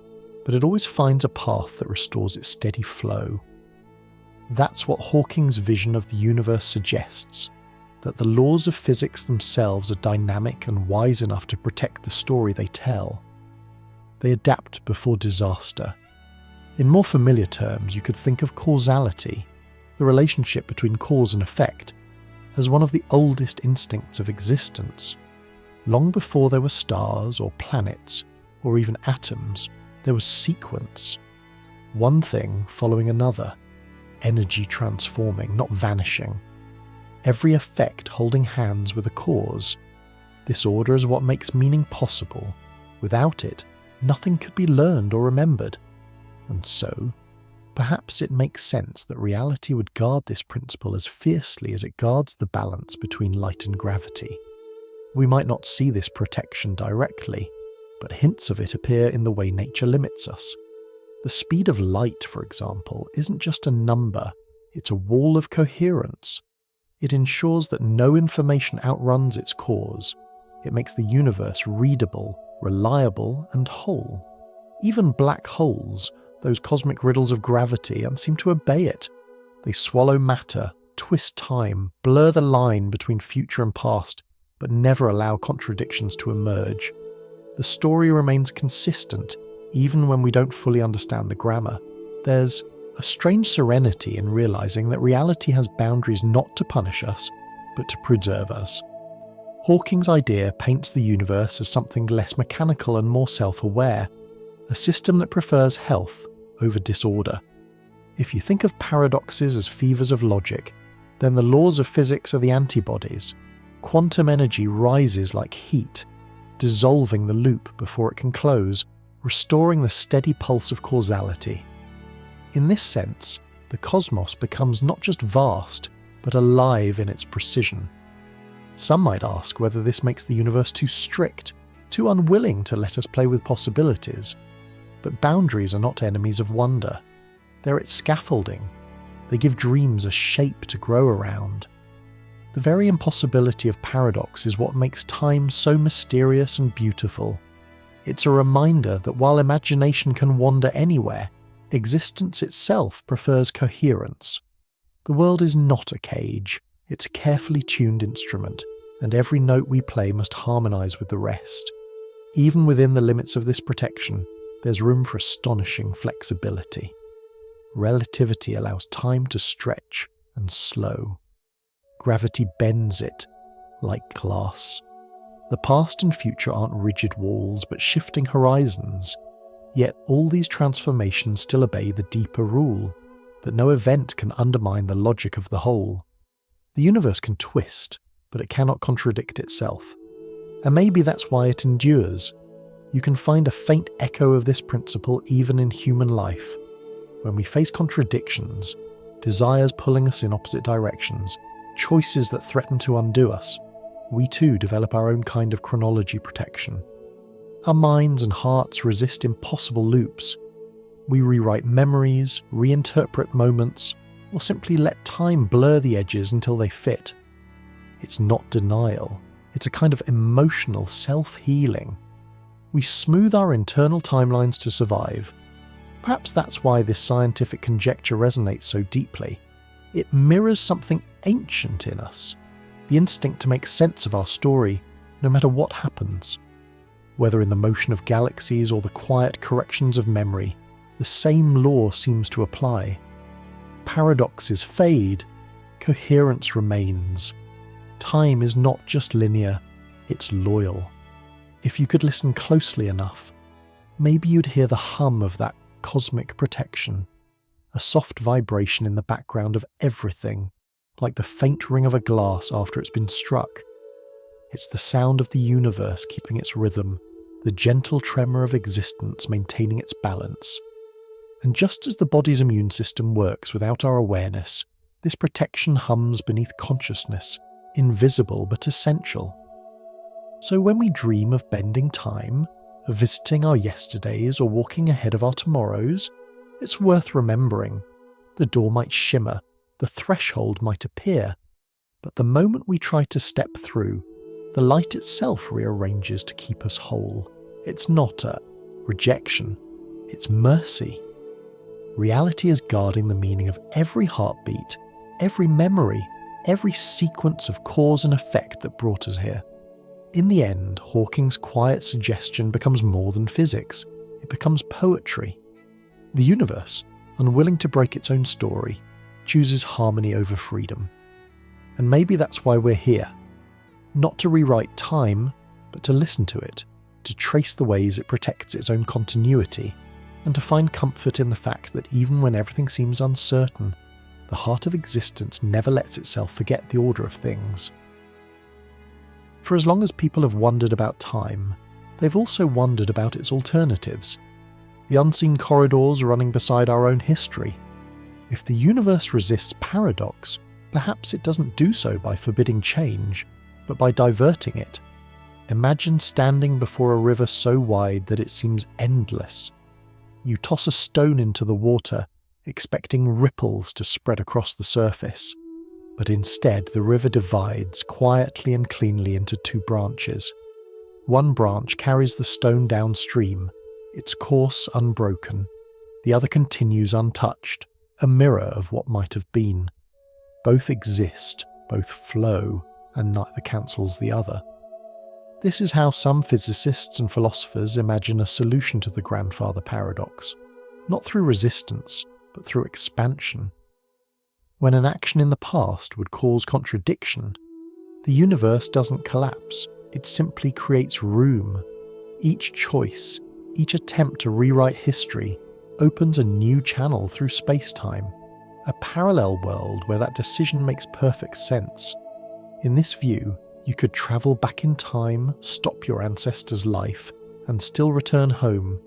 but it always finds a path that restores its steady flow. That's what Hawking's vision of the universe suggests, that the laws of physics themselves are dynamic and wise enough to protect the story they tell. They adapt before disaster. In more familiar terms, you could think of causality, the relationship between cause and effect, as one of the oldest instincts of existence. Long before there were stars or planets, or even atoms, there was sequence. One thing following another, energy transforming, not vanishing. Every effect holding hands with a cause. This order is what makes meaning possible. Without it, nothing could be learned or remembered. And so, Perhaps it makes sense that reality would guard this principle as fiercely as it guards the balance between light and gravity. We might not see this protection directly, but hints of it appear in the way nature limits us. The speed of light, for example, isn't just a number, it's a wall of coherence. It ensures that no information outruns its cause. It makes the universe readable, reliable, and whole. Even black holes, those cosmic riddles of gravity, seem to obey it. They swallow matter, twist time, blur the line between future and past, but never allow contradictions to emerge. The story remains consistent, even when we don't fully understand the grammar. There's a strange serenity in realizing that reality has boundaries not to punish us, but to preserve us. Hawking's idea paints the universe as something less mechanical and more self-aware, a system that prefers health over disorder. If you think of paradoxes as fevers of logic, then the laws of physics are the antibodies. Quantum energy rises like heat, dissolving the loop before it can close, restoring the steady pulse of causality. In this sense, the cosmos becomes not just vast, but alive in its precision. Some might ask whether this makes the universe too strict, too unwilling to let us play with possibilities. But boundaries are not enemies of wonder. They're its scaffolding. They give dreams a shape to grow around. The very impossibility of paradox is what makes time so mysterious and beautiful. It's a reminder that while imagination can wander anywhere, existence itself prefers coherence. The world is not a cage, it's a carefully tuned instrument, and every note we play must harmonize with the rest. Even within the limits of this protection, there's room for astonishing flexibility. Relativity allows time to stretch and slow. Gravity bends it, like glass. The past and future aren't rigid walls, but shifting horizons. Yet all these transformations still obey the deeper rule, that no event can undermine the logic of the whole. The universe can twist, but it cannot contradict itself. And maybe that's why it endures. You can find a faint echo of this principle even in human life. When we face contradictions, desires pulling us in opposite directions, choices that threaten to undo us, we too develop our own kind of chronology protection. Our minds and hearts resist impossible loops. We rewrite memories, reinterpret moments, or simply let time blur the edges until they fit. It's not denial, it's a kind of emotional self-healing. We smooth our internal timelines to survive. Perhaps that's why this scientific conjecture resonates so deeply. It mirrors something ancient in us, the instinct to make sense of our story, no matter what happens. Whether in the motion of galaxies or the quiet corrections of memory, the same law seems to apply. Paradoxes fade, coherence remains. Time is not just linear, it's loyal. If you could listen closely enough, maybe you'd hear the hum of that cosmic protection, a soft vibration in the background of everything, like the faint ring of a glass after it's been struck. It's the sound of the universe keeping its rhythm, the gentle tremor of existence maintaining its balance. And just as the body's immune system works without our awareness, this protection hums beneath consciousness, invisible but essential. So when we dream of bending time, of visiting our yesterdays or walking ahead of our tomorrows, it's worth remembering. The door might shimmer, the threshold might appear, but the moment we try to step through, the light itself rearranges to keep us whole. It's not a rejection, it's mercy. Reality is guarding the meaning of every heartbeat, every memory, every sequence of cause and effect that brought us here. In the end, Hawking's quiet suggestion becomes more than physics. It becomes poetry. The universe, unwilling to break its own story, chooses harmony over freedom. And maybe that's why we're here. Not to rewrite time, but to listen to it, to trace the ways it protects its own continuity, and to find comfort in the fact that even when everything seems uncertain, the heart of existence never lets itself forget the order of things. For as long as people have wondered about time, they've also wondered about its alternatives, the unseen corridors running beside our own history, If the universe resists paradox, perhaps it doesn't do so by forbidding change, but by diverting it. Imagine standing before a river so wide that it seems endless. You toss a stone into the water, expecting ripples to spread across the surface. But instead, the river divides quietly and cleanly into two branches. One branch carries the stone downstream, its course unbroken. The other continues untouched, a mirror of what might have been. Both exist, both flow, and neither cancels the other. This is how some physicists and philosophers imagine a solution to the grandfather paradox, not through resistance, but through expansion. When an action in the past would cause contradiction, the universe doesn't collapse, it simply creates room. Each choice, each attempt to rewrite history, opens a new channel through space-time, a parallel world where that decision makes perfect sense. In this view, you could travel back in time, stop your ancestor's life, and still return home.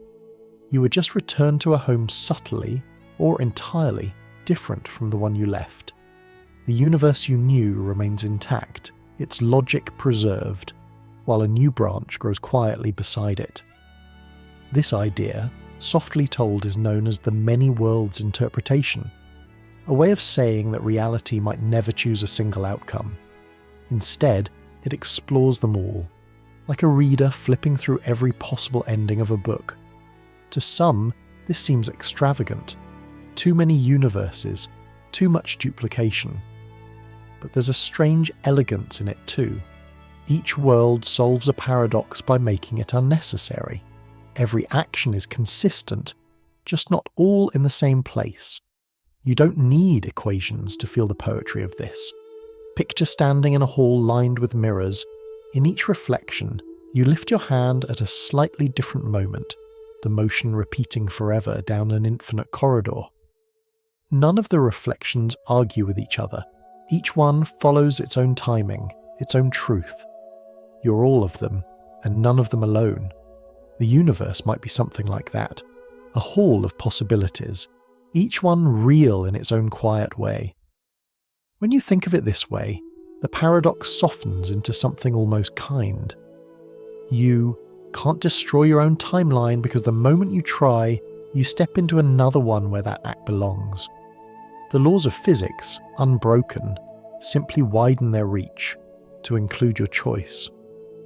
You would just return to a home subtly, or entirely, different from the one you left. The universe you knew remains intact, its logic preserved, while a new branch grows quietly beside it. This idea, softly told, is known as the many worlds interpretation, a way of saying that reality might never choose a single outcome. Instead, it explores them all, like a reader flipping through every possible ending of a book. To some, this seems extravagant. Too many universes, too much duplication. But there's a strange elegance in it too. Each world solves a paradox by making it unnecessary. Every action is consistent, just not all in the same place. You don't need equations to feel the poetry of this. Picture standing in a hall lined with mirrors. In each reflection, you lift your hand at a slightly different moment, the motion repeating forever down an infinite corridor. None of the reflections argue with each other. Each one follows its own timing, its own truth. You're all of them, and none of them alone. The universe might be something like that, a hall of possibilities, each one real in its own quiet way. When you think of it this way, the paradox softens into something almost kind. You can't destroy your own timeline because the moment you try, you step into another one where that act belongs. The laws of physics, unbroken, simply widen their reach to include your choice.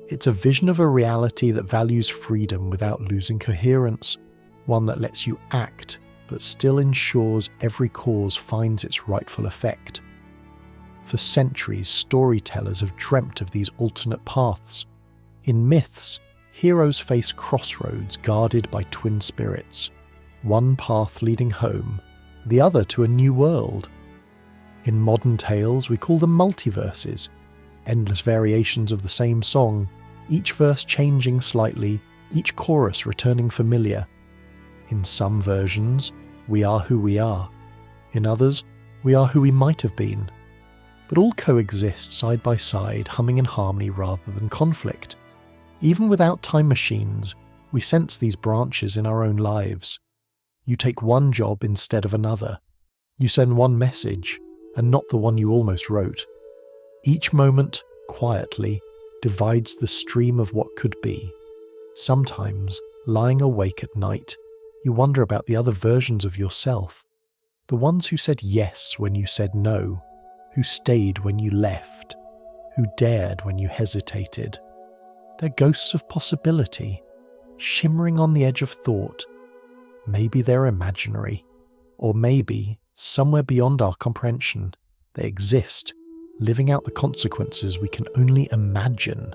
It's a vision of a reality that values freedom without losing coherence, one that lets you act but still ensures every cause finds its rightful effect. For centuries, storytellers have dreamt of these alternate paths. In myths, heroes face crossroads guarded by twin spirits, one path leading home, the other to a new world. In modern tales, we call them multiverses, endless variations of the same song, each verse changing slightly, each chorus returning familiar. In some versions, we are who we are. In others, we are who we might have been. But all coexist side by side, humming in harmony rather than conflict. Even without time machines, we sense these branches in our own lives. You take one job instead of another. You send one message, and not the one you almost wrote. Each moment, quietly, divides the stream of what could be. Sometimes, lying awake at night, you wonder about the other versions of yourself. The ones who said yes when you said no, who stayed when you left, who dared when you hesitated. They're ghosts of possibility, shimmering on the edge of thought. Maybe they're imaginary, or maybe, somewhere beyond our comprehension, they exist, living out the consequences we can only imagine.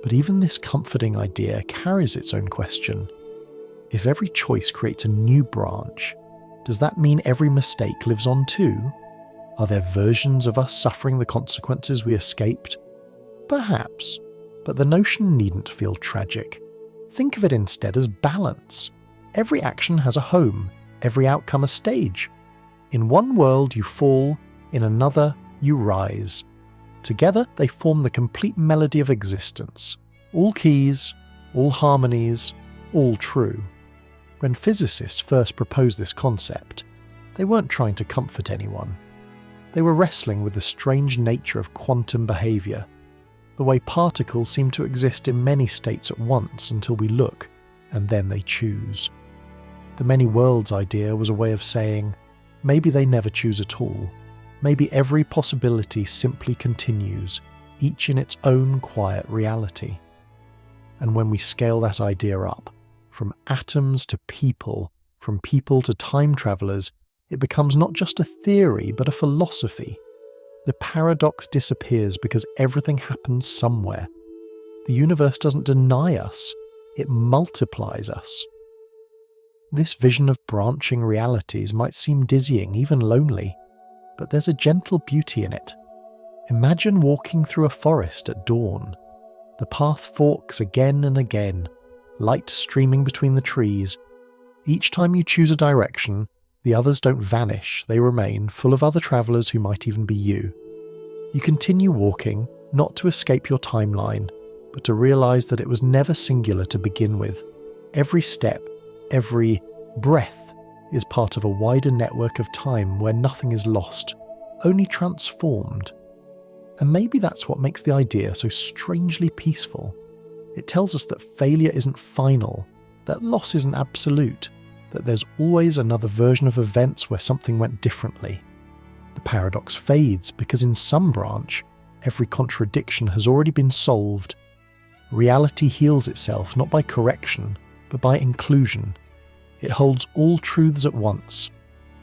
But even this comforting idea carries its own question. If every choice creates a new branch, does that mean every mistake lives on too? Are there versions of us suffering the consequences we escaped? Perhaps, but the notion needn't feel tragic. Think of it instead as balance. Every action has a home, every outcome a stage. In one world you fall, in another you rise. Together they form the complete melody of existence. All keys, all harmonies, all true. When physicists first proposed this concept, They weren't trying to comfort anyone. They were wrestling with the strange nature of quantum behaviour, the way particles seem to exist in many states at once until we look, and then they choose. The many worlds idea was a way of saying, maybe they never choose at all. Maybe every possibility simply continues, each in its own quiet reality. And when we scale that idea up, from atoms to people, from people to time travellers, it becomes not just a theory but a philosophy. The paradox disappears because everything happens somewhere. The universe doesn't deny us, it multiplies us. This vision of branching realities might seem dizzying, even lonely, but there's a gentle beauty in it. Imagine walking through a forest at dawn. The path forks again and again, light streaming between the trees. Each time you choose a direction, the others don't vanish, they remain, full of other travellers who might even be you. You continue walking, not to escape your timeline, but to realise that it was never singular to begin with. Every step, every breath is part of a wider network of time where nothing is lost, only transformed. And maybe that's what makes the idea so strangely peaceful. It tells us that failure isn't final, that loss isn't absolute, that there's always another version of events where something went differently. The paradox fades because in some branch, every contradiction has already been solved. Reality heals itself not by correction, but by inclusion. It holds all truths at once.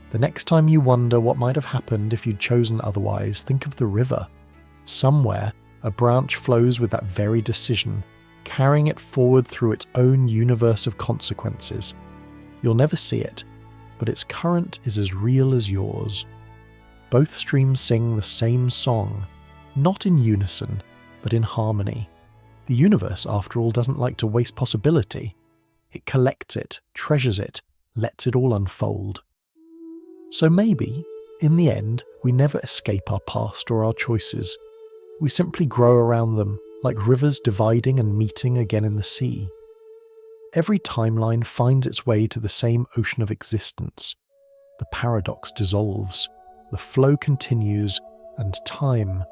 The next time you wonder what might have happened if you'd chosen otherwise, think of the river. Somewhere, a branch flows with that very decision, carrying it forward through its own universe of consequences. You'll never see it, but its current is as real as yours. Both streams sing the same song, not in unison, but in harmony. The universe, after all, doesn't like to waste possibility. It collects it, treasures it, lets it all unfold. So maybe, in the end, we never escape our past or our choices. We simply grow around them, like rivers dividing and meeting again in the sea. Every timeline finds its way to the same ocean of existence. The paradox dissolves, the flow continues, and time,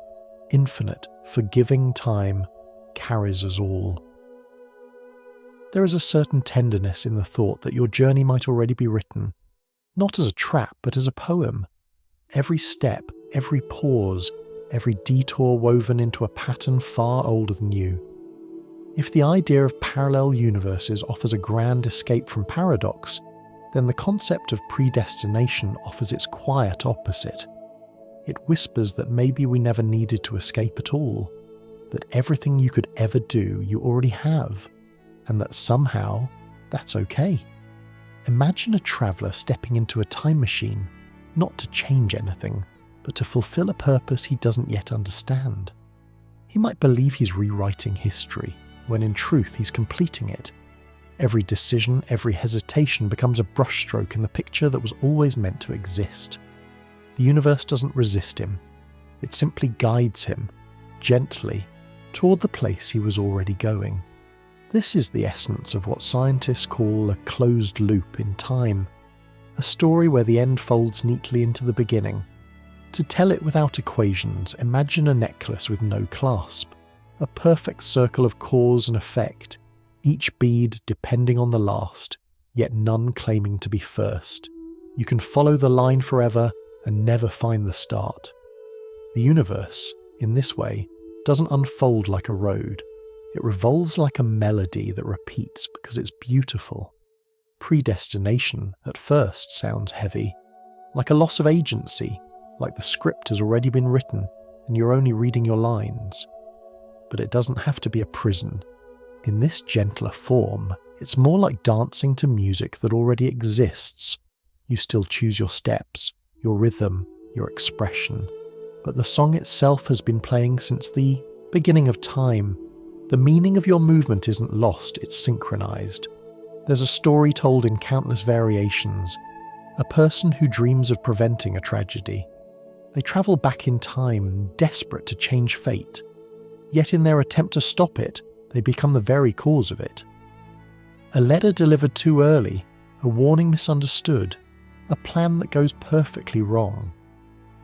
infinite, forgiving time, carries us all. There is a certain tenderness in the thought that your journey might already be written, not as a trap, but as a poem. Every step, every pause, every detour woven into a pattern far older than you. If the idea of parallel universes offers a grand escape from paradox, then the concept of predestination offers its quiet opposite. It whispers that maybe we never needed to escape at all, that everything you could ever do you already have, and that somehow that's okay. Imagine a traveller stepping into a time machine, not to change anything, but to fulfill a purpose he doesn't yet understand. He might believe he's rewriting history, when in truth he's completing it. Every decision, every hesitation becomes a brushstroke in the picture that was always meant to exist. The universe doesn't resist him. It simply guides him, gently, toward the place he was already going. This is the essence of what scientists call a closed loop in time, a story where the end folds neatly into the beginning. To tell it without equations, imagine a necklace with no clasp, a perfect circle of cause and effect, each bead depending on the last, yet none claiming to be first. You can follow the line forever and never find the start. The universe, in this way, doesn't unfold like a road. It revolves like a melody that repeats because it's beautiful. Predestination, at first, sounds heavy, like a loss of agency, like the script has already been written and you're only reading your lines. But it doesn't have to be a prison. In this gentler form, it's more like dancing to music that already exists. You still choose your steps, your rhythm, your expression, but the song itself has been playing since the beginning of time. The meaning of your movement isn't lost, it's synchronized. There's a story told in countless variations, a person who dreams of preventing a tragedy. They travel back in time, desperate to change fate. Yet in their attempt to stop it, they become the very cause of it. A letter delivered too early, a warning misunderstood, a plan that goes perfectly wrong.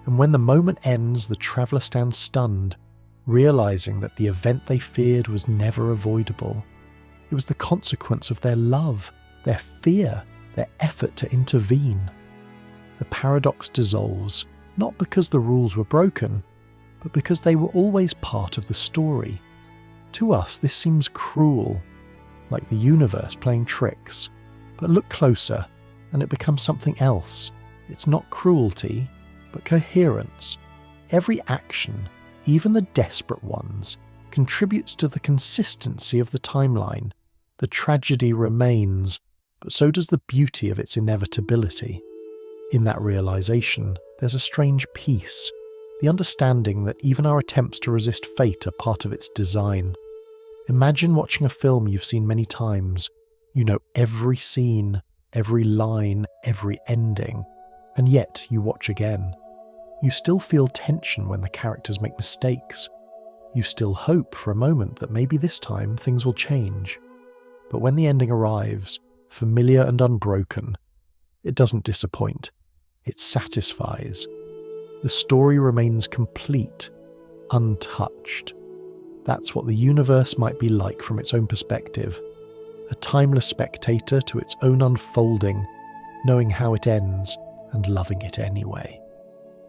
And when the moment ends, the traveller stands stunned, realising that the event they feared was never avoidable. It was the consequence of their love, their fear, their effort to intervene. The paradox dissolves, not because the rules were broken, but because they were always part of the story. To us, this seems cruel, like the universe playing tricks. But look closer, and it becomes something else. It's not cruelty, but coherence. Every action, even the desperate ones, contributes to the consistency of the timeline. The tragedy remains, but so does the beauty of its inevitability. In that realization, there's a strange peace, the understanding that even our attempts to resist fate are part of its design. Imagine watching a film you've seen many times. You know every scene, every line, every ending, and yet you watch again. You still feel tension when the characters make mistakes. You still hope for a moment that maybe this time things will change. But when the ending arrives, familiar and unbroken, it doesn't disappoint. It satisfies. The story remains complete, untouched. That's what the universe might be like from its own perspective. A timeless spectator to its own unfolding, knowing how it ends and loving it anyway.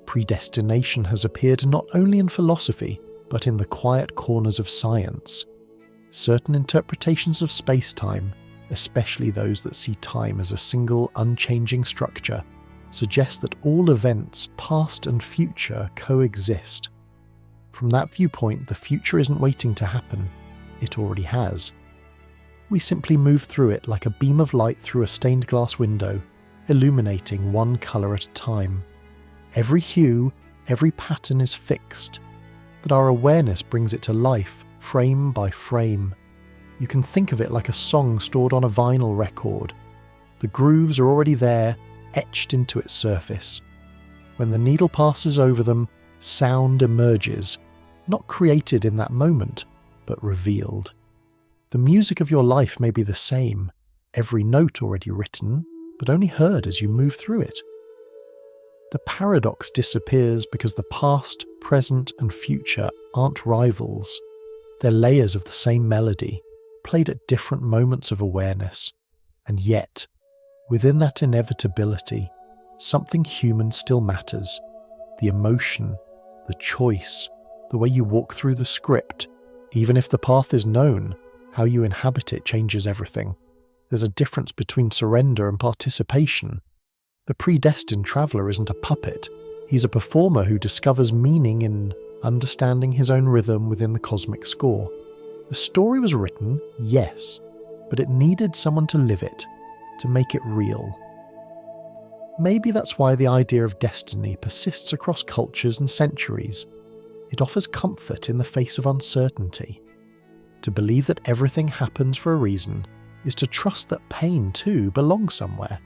Predestination has appeared not only in philosophy, but in the quiet corners of science. Certain interpretations of space-time, especially those that see time as a single, unchanging structure, suggest that all events, past and future, coexist. From that viewpoint, the future isn't waiting to happen, it already has. We simply move through it like a beam of light through a stained glass window, illuminating one colour at a time. Every hue, every pattern is fixed, but our awareness brings it to life, frame by frame. You can think of it like a song stored on a vinyl record. The grooves are already there, etched into its surface. When the needle passes over them, sound emerges, not created in that moment, but revealed. The music of your life may be the same, every note already written, but only heard as you move through it. The paradox disappears because the past, present, and future aren't rivals. They're layers of the same melody, played at different moments of awareness. And yet, within that inevitability, something human still matters. The emotion, the choice, the way you walk through the script. Even if the path is known, how you inhabit it changes everything. There's a difference between surrender and participation. The predestined traveller isn't a puppet. He's a performer who discovers meaning in understanding his own rhythm within the cosmic score. The story was written, yes, but it needed someone to live it, to make it real. Maybe that's why the idea of destiny persists across cultures and centuries. It offers comfort in the face of uncertainty. To believe that everything happens for a reason is to trust that pain too belongs somewhere.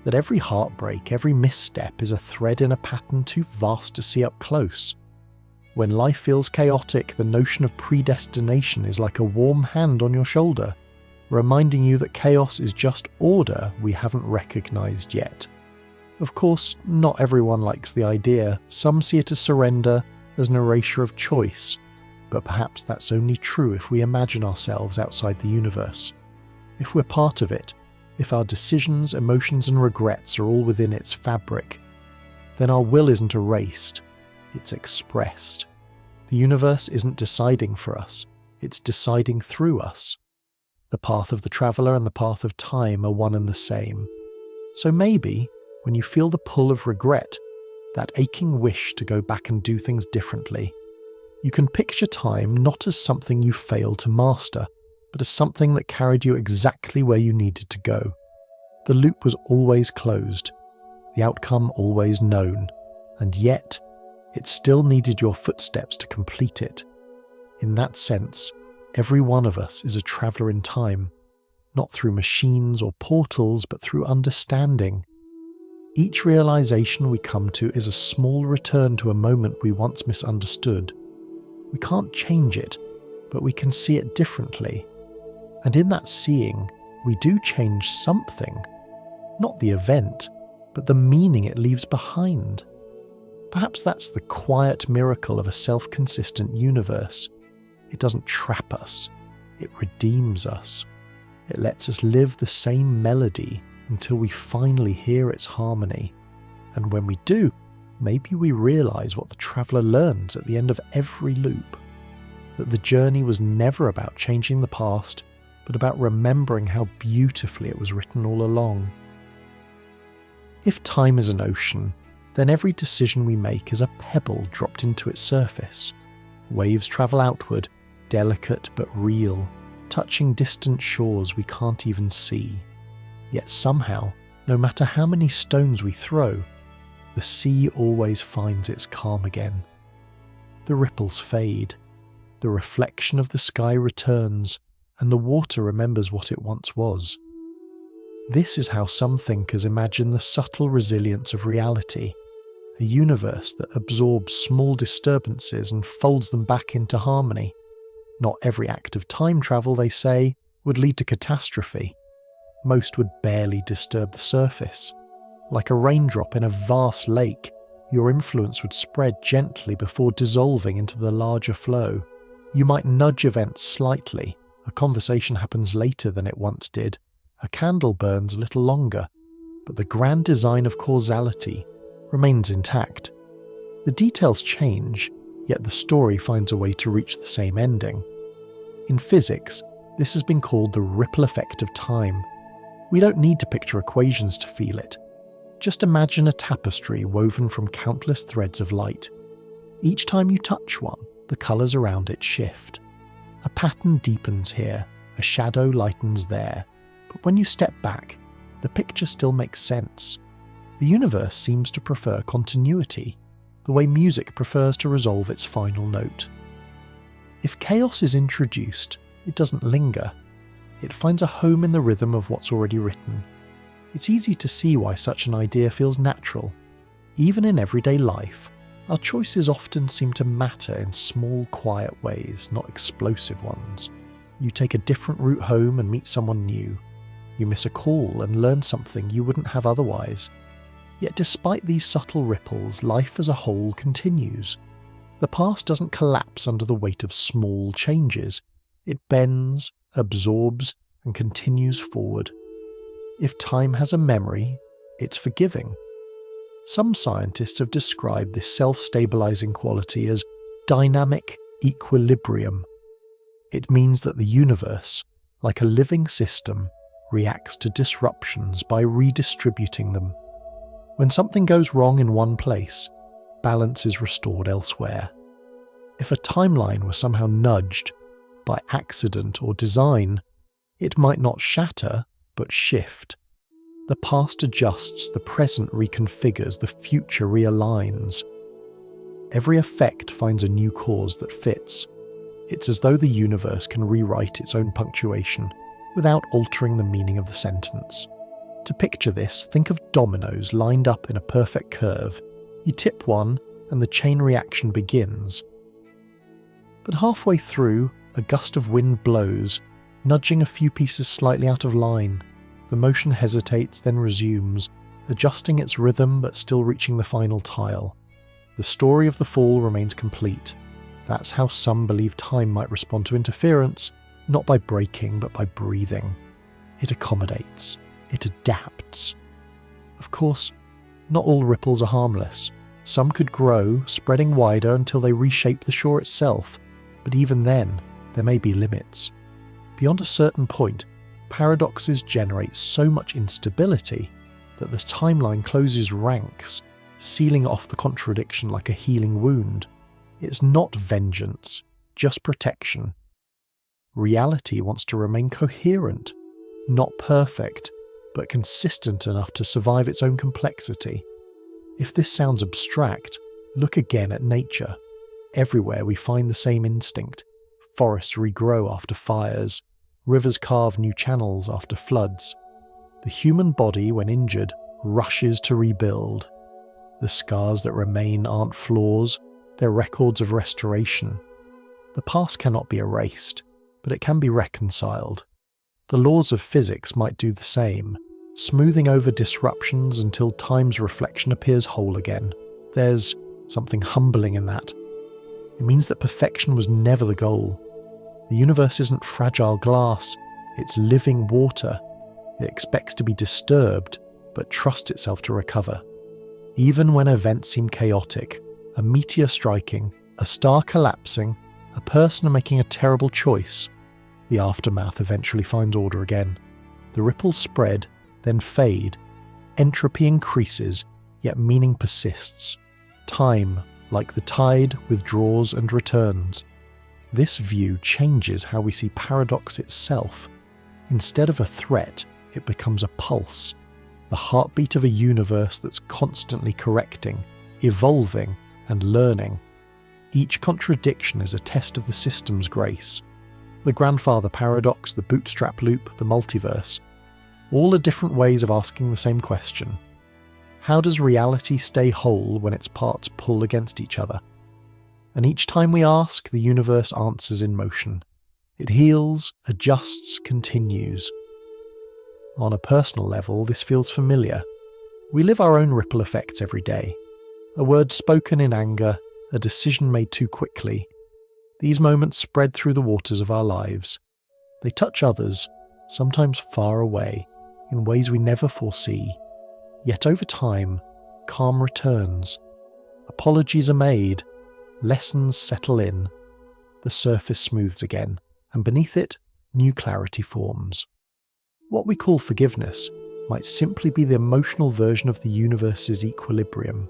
That every heartbreak, every misstep is a thread in a pattern too vast to see up close. When life feels chaotic, the notion of predestination is like a warm hand on your shoulder, reminding you that chaos is just order we haven't recognised yet. Of course, not everyone likes the idea. Some see it as surrender, as an erasure of choice, but perhaps that's only true if we imagine ourselves outside the universe. If we're part of it, if our decisions, emotions and regrets are all within its fabric, then our will isn't erased, it's expressed. The universe isn't deciding for us, it's deciding through us. The path of the traveller and the path of time are one and the same. So maybe, when you feel the pull of regret, that aching wish to go back and do things differently, you can picture time not as something you failed to master, but as something that carried you exactly where you needed to go. The loop was always closed, the outcome always known, and yet, it still needed your footsteps to complete it. In that sense, every one of us is a traveller in time, not through machines or portals, but through understanding. Each realisation we come to is a small return to a moment we once misunderstood. We can't change it, but we can see it differently. And in that seeing, we do change something. Not the event, but the meaning it leaves behind. Perhaps that's the quiet miracle of a self-consistent universe. It doesn't trap us, it redeems us. It lets us live the same melody until we finally hear its harmony. And when we do, maybe we realize what the traveler learns at the end of every loop. That the journey was never about changing the past, but about remembering how beautifully it was written all along. If time is an ocean, then every decision we make is a pebble dropped into its surface. Waves travel outward, delicate but real, touching distant shores we can't even see. Yet somehow, no matter how many stones we throw, the sea always finds its calm again. The ripples fade, the reflection of the sky returns, and the water remembers what it once was. This is how some thinkers imagine the subtle resilience of reality, a universe that absorbs small disturbances and folds them back into harmony. Not every act of time travel, they say, would lead to catastrophe. Most would barely disturb the surface. Like a raindrop in a vast lake, your influence would spread gently before dissolving into the larger flow. You might nudge events slightly. A conversation happens later than it once did. A candle burns a little longer, but the grand design of causality remains intact. The details change, yet the story finds a way to reach the same ending. In physics, this has been called the ripple effect of time. We don't need to picture equations to feel it. Just imagine a tapestry woven from countless threads of light. Each time you touch one, the colours around it shift. A pattern deepens here, a shadow lightens there, but when you step back, the picture still makes sense. The universe seems to prefer continuity, the way music prefers to resolve its final note. If chaos is introduced, it doesn't linger. It finds a home in the rhythm of what's already written. It's easy to see why such an idea feels natural. Even in everyday life, our choices often seem to matter in small, quiet ways, not explosive ones. You take a different route home and meet someone new. You miss a call and learn something you wouldn't have otherwise. Yet despite these subtle ripples, life as a whole continues. The past doesn't collapse under the weight of small changes. It bends, absorbs, and continues forward. If time has a memory, it's forgiving. Some scientists have described this self-stabilizing quality as dynamic equilibrium. It means that the universe, like a living system, reacts to disruptions by redistributing them. When something goes wrong in one place, balance is restored elsewhere. If a timeline were somehow nudged, by accident or design, it might not shatter, but shift. The past adjusts, the present reconfigures, the future realigns. Every effect finds a new cause that fits. It's as though the universe can rewrite its own punctuation without altering the meaning of the sentence. To picture this, think of dominoes lined up in a perfect curve. You tip one, and the chain reaction begins. But halfway through, a gust of wind blows, nudging a few pieces slightly out of line. The motion hesitates, then resumes, adjusting its rhythm but still reaching the final tile. The story of the fall remains complete. That's how some believe time might respond to interference, not by breaking but by breathing. It accommodates. It adapts. Of course, not all ripples are harmless. Some could grow, spreading wider until they reshape the shore itself, but even then, there may be limits. Beyond a certain point, paradoxes generate so much instability that the timeline closes ranks, sealing off the contradiction like a healing wound. It's not vengeance, just protection. Reality wants to remain coherent, not perfect, but consistent enough to survive its own complexity. If this sounds abstract, look again at nature. Everywhere we find the same instinct. Forests regrow after fires. Rivers carve new channels after floods. The human body, when injured, rushes to rebuild. The scars that remain aren't flaws, they're records of restoration. The past cannot be erased, but it can be reconciled. The laws of physics might do the same. smoothing over disruptions until time's reflection appears whole again. There's something humbling in that. It means that perfection was never the goal. The universe isn't fragile glass, it's living water. It expects to be disturbed, but trusts itself to recover. Even when events seem chaotic, a meteor striking, a star collapsing, a person making a terrible choice, the aftermath eventually finds order again. The ripples spread, then fade. Entropy increases, yet meaning persists. Time, like the tide, withdraws and returns. This view changes how we see paradox itself. Instead of a threat, it becomes a pulse, the heartbeat of a universe that's constantly correcting, evolving, and learning. Each contradiction is a test of the system's grace. The grandfather paradox, the bootstrap loop, the multiverse, all are different ways of asking the same question. How does reality stay whole when its parts pull against each other? And each time we ask, the universe answers in motion. It heals, adjusts, continues. On a personal level, this feels familiar. We live our own ripple effects every day. A word spoken in anger, a decision made too quickly. These moments spread through the waters of our lives. They touch others, sometimes far away, in ways we never foresee. Yet over time, calm returns. Apologies are made, lessons settle in, the surface smooths again, and beneath it, new clarity forms. What we call forgiveness might simply be the emotional version of the universe's equilibrium.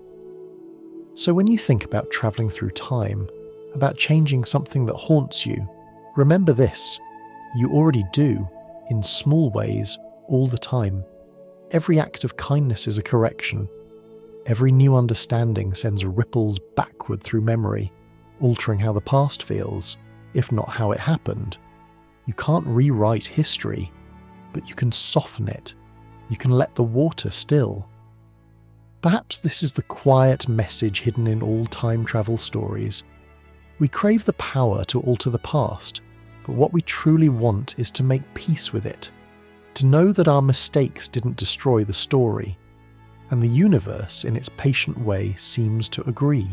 So when you think about travelling through time, about changing something that haunts you, remember this: you already do, in small ways, all the time. Every act of kindness is a correction. Every new understanding sends ripples backward through memory, altering how the past feels, if not how it happened. You can't rewrite history, but you can soften it. You can let the water still. Perhaps this is the quiet message hidden in all time travel stories. We crave the power to alter the past, but what we truly want is to make peace with it, to know that our mistakes didn't destroy the story. And the universe, in its patient way, seems to agree.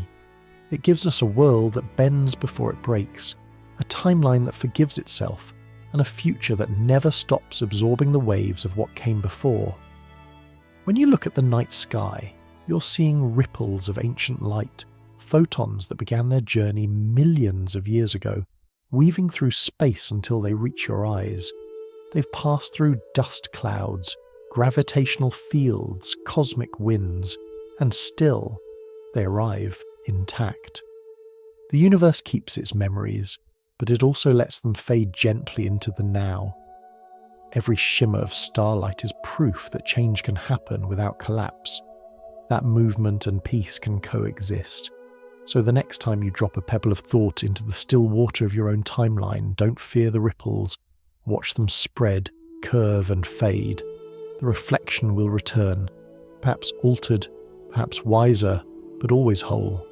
It gives us a world that bends before it breaks, a timeline that forgives itself, and a future that never stops absorbing the waves of what came before. When you look at the night sky, you're seeing ripples of ancient light, photons that began their journey millions of years ago, weaving through space until they reach your eyes. They've passed through dust clouds, gravitational fields, cosmic winds, and still they arrive intact. The universe keeps its memories, but it also lets them fade gently into the now. Every shimmer of starlight is proof that change can happen without collapse, that movement and peace can coexist. So the next time you drop a pebble of thought into the still water of your own timeline, don't fear the ripples. Watch them spread, curve and fade. The reflection will return, perhaps altered, perhaps wiser, but always whole.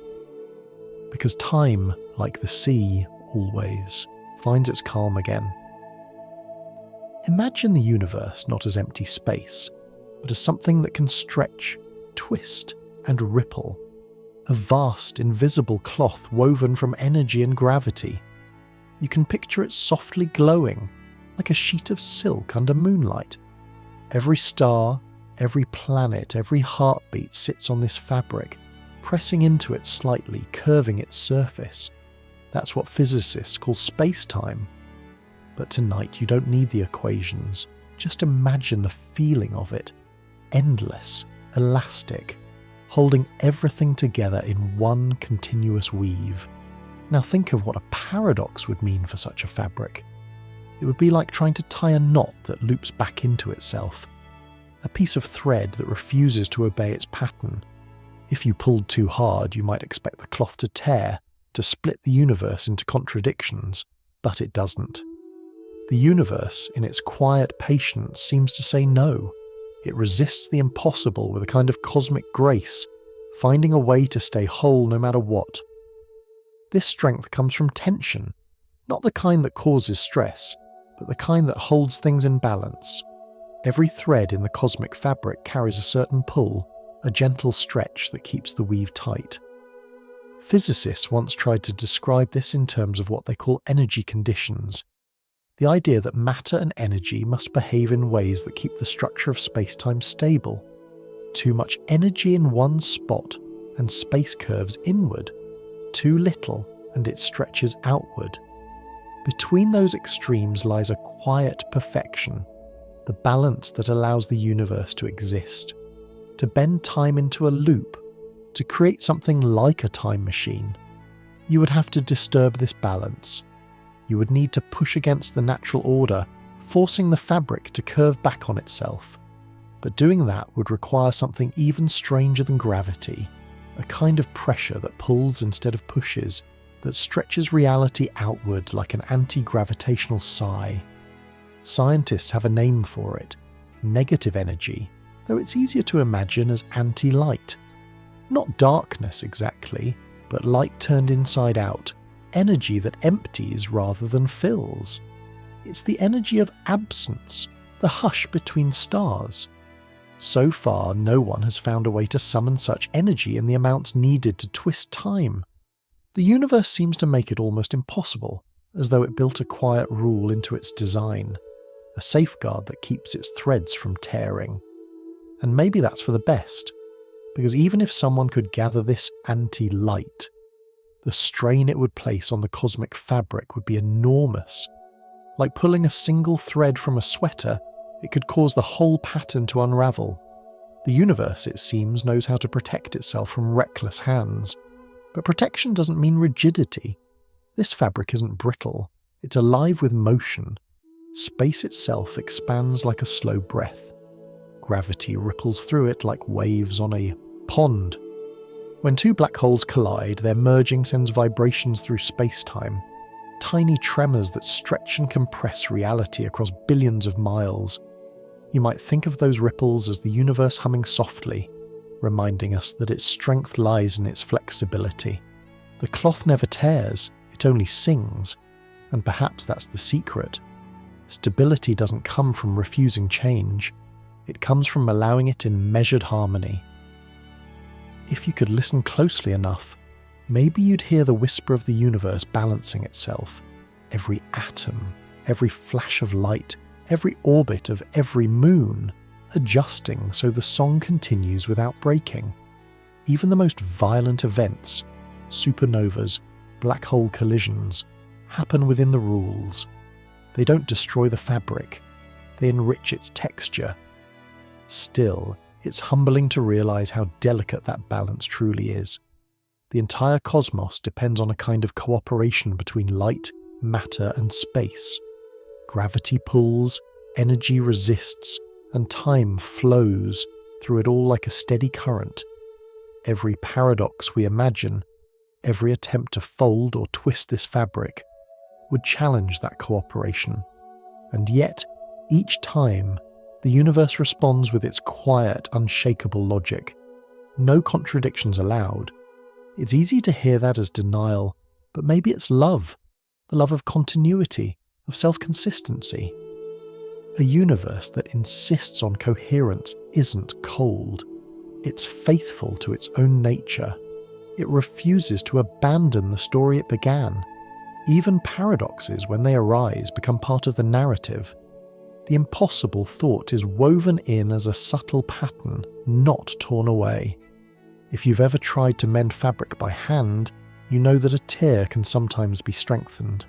Because time, like the sea, always finds its calm again. Imagine the universe not as empty space, but as something that can stretch, twist, and ripple. A vast, invisible cloth woven from energy and gravity. You can picture it softly glowing, like a sheet of silk under moonlight. Every star, every planet, every heartbeat sits on this fabric, pressing into it slightly, curving its surface. That's what physicists call space-time. But tonight you don't need the equations. Just imagine the feeling of it. Endless, elastic, holding everything together in one continuous weave. Now think of what a paradox would mean for such a fabric. It would be like trying to tie a knot that loops back into itself. A piece of thread that refuses to obey its pattern. If you pulled too hard, you might expect the cloth to tear, to split the universe into contradictions, but it doesn't. The universe, in its quiet patience, seems to say no. It resists the impossible with a kind of cosmic grace, finding a way to stay whole no matter what. This strength comes from tension, not the kind that causes stress, but the kind that holds things in balance. Every thread in the cosmic fabric carries a certain pull, a gentle stretch that keeps the weave tight. Physicists once tried to describe this in terms of what they call energy conditions, the idea that matter and energy must behave in ways that keep the structure of space-time stable. Too much energy in one spot and space curves inward, too little and it stretches outward. Between those extremes lies a quiet perfection, the balance that allows the universe to exist, to bend time into a loop, to create something like a time machine. You would have to disturb this balance. You would need to push against the natural order, forcing the fabric to curve back on itself. But doing that would require something even stranger than gravity, a kind of pressure that pulls instead of pushes, that stretches reality outward like an anti-gravitational sigh. Scientists have a name for it, negative energy, though it's easier to imagine as anti-light. Not darkness exactly, but light turned inside out, energy that empties rather than fills. It's the energy of absence, the hush between stars. So far, no one has found a way to summon such energy in the amounts needed to twist time. The universe seems to make it almost impossible, as though it built a quiet rule into its design, a safeguard that keeps its threads from tearing. And maybe that's for the best, because even if someone could gather this anti-light, the strain it would place on the cosmic fabric would be enormous. Like pulling a single thread from a sweater, it could cause the whole pattern to unravel. The universe, it seems, knows how to protect itself from reckless hands. But protection doesn't mean rigidity. This fabric isn't brittle, it's alive with motion. Space itself expands like a slow breath. Gravity ripples through it like waves on a pond. When two black holes collide, their merging sends vibrations through space-time, tiny tremors that stretch and compress reality across billions of miles. You might think of those ripples as the universe humming softly, reminding us that its strength lies in its flexibility. The cloth never tears, it only sings, and perhaps that's the secret. Stability doesn't come from refusing change, it comes from allowing it in measured harmony. If you could listen closely enough, maybe you'd hear the whisper of the universe balancing itself. Every atom, every flash of light, every orbit of every moon, adjusting so the song continues without breaking. Even the most violent events, supernovas, black hole collisions, happen within the rules. They don't destroy the fabric, they enrich its texture. Still, it's humbling to realize how delicate that balance truly is. The entire cosmos depends on a kind of cooperation between light, matter, and space. Gravity pulls, energy resists, and time flows through it all like a steady current. Every paradox we imagine, every attempt to fold or twist this fabric, would challenge that cooperation. And yet, each time, the universe responds with its quiet, unshakable logic. No contradictions allowed. It's easy to hear that as denial, but maybe it's love. The love of continuity, of self-consistency. A universe that insists on coherence isn't cold. It's faithful to its own nature. It refuses to abandon the story it began. Even paradoxes, when they arise, become part of the narrative. The impossible thought is woven in as a subtle pattern, not torn away. If you've ever tried to mend fabric by hand, you know that a tear can sometimes be strengthened.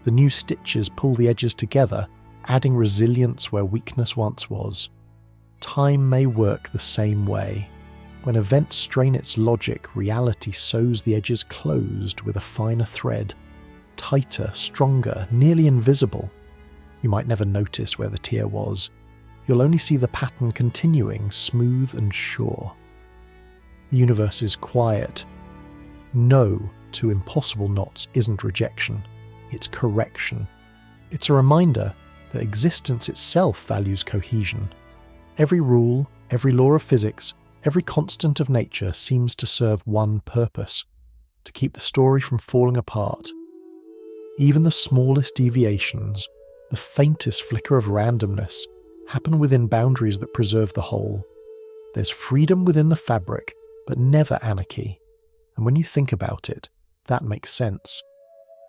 The new stitches pull the edges together, adding resilience where weakness once was. Time may work the same way. When events strain its logic, reality sews the edges closed with a finer thread. Tighter, stronger, nearly invisible. You might never notice where the tear was. You'll only see the pattern continuing, smooth and sure. The universe is quiet. No to impossible knots isn't rejection, it's correction. It's a reminder that existence itself values cohesion. Every rule, every law of physics, every constant of nature seems to serve one purpose: to keep the story from falling apart. Even the smallest deviations, the faintest flicker of randomness, happen within boundaries that preserve the whole. There's freedom within the fabric, but never anarchy. And when you think about it, that makes sense.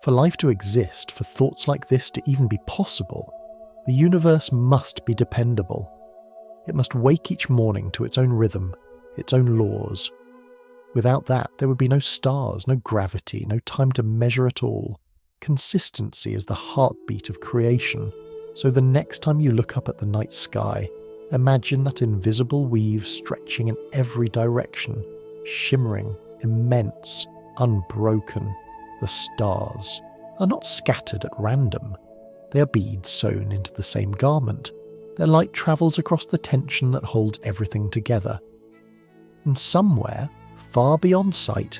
For life to exist, for thoughts like this to even be possible, the universe must be dependable. It must wake each morning to its own rhythm, its own laws. Without that, there would be no stars, no gravity, no time to measure at all. Consistency is the heartbeat of creation, so the next time you look up at the night sky, imagine that invisible weave stretching in every direction, shimmering, immense, unbroken. The stars are not scattered at random. They are beads sewn into the same garment. Their light travels across the tension that holds everything together. And somewhere, far beyond sight,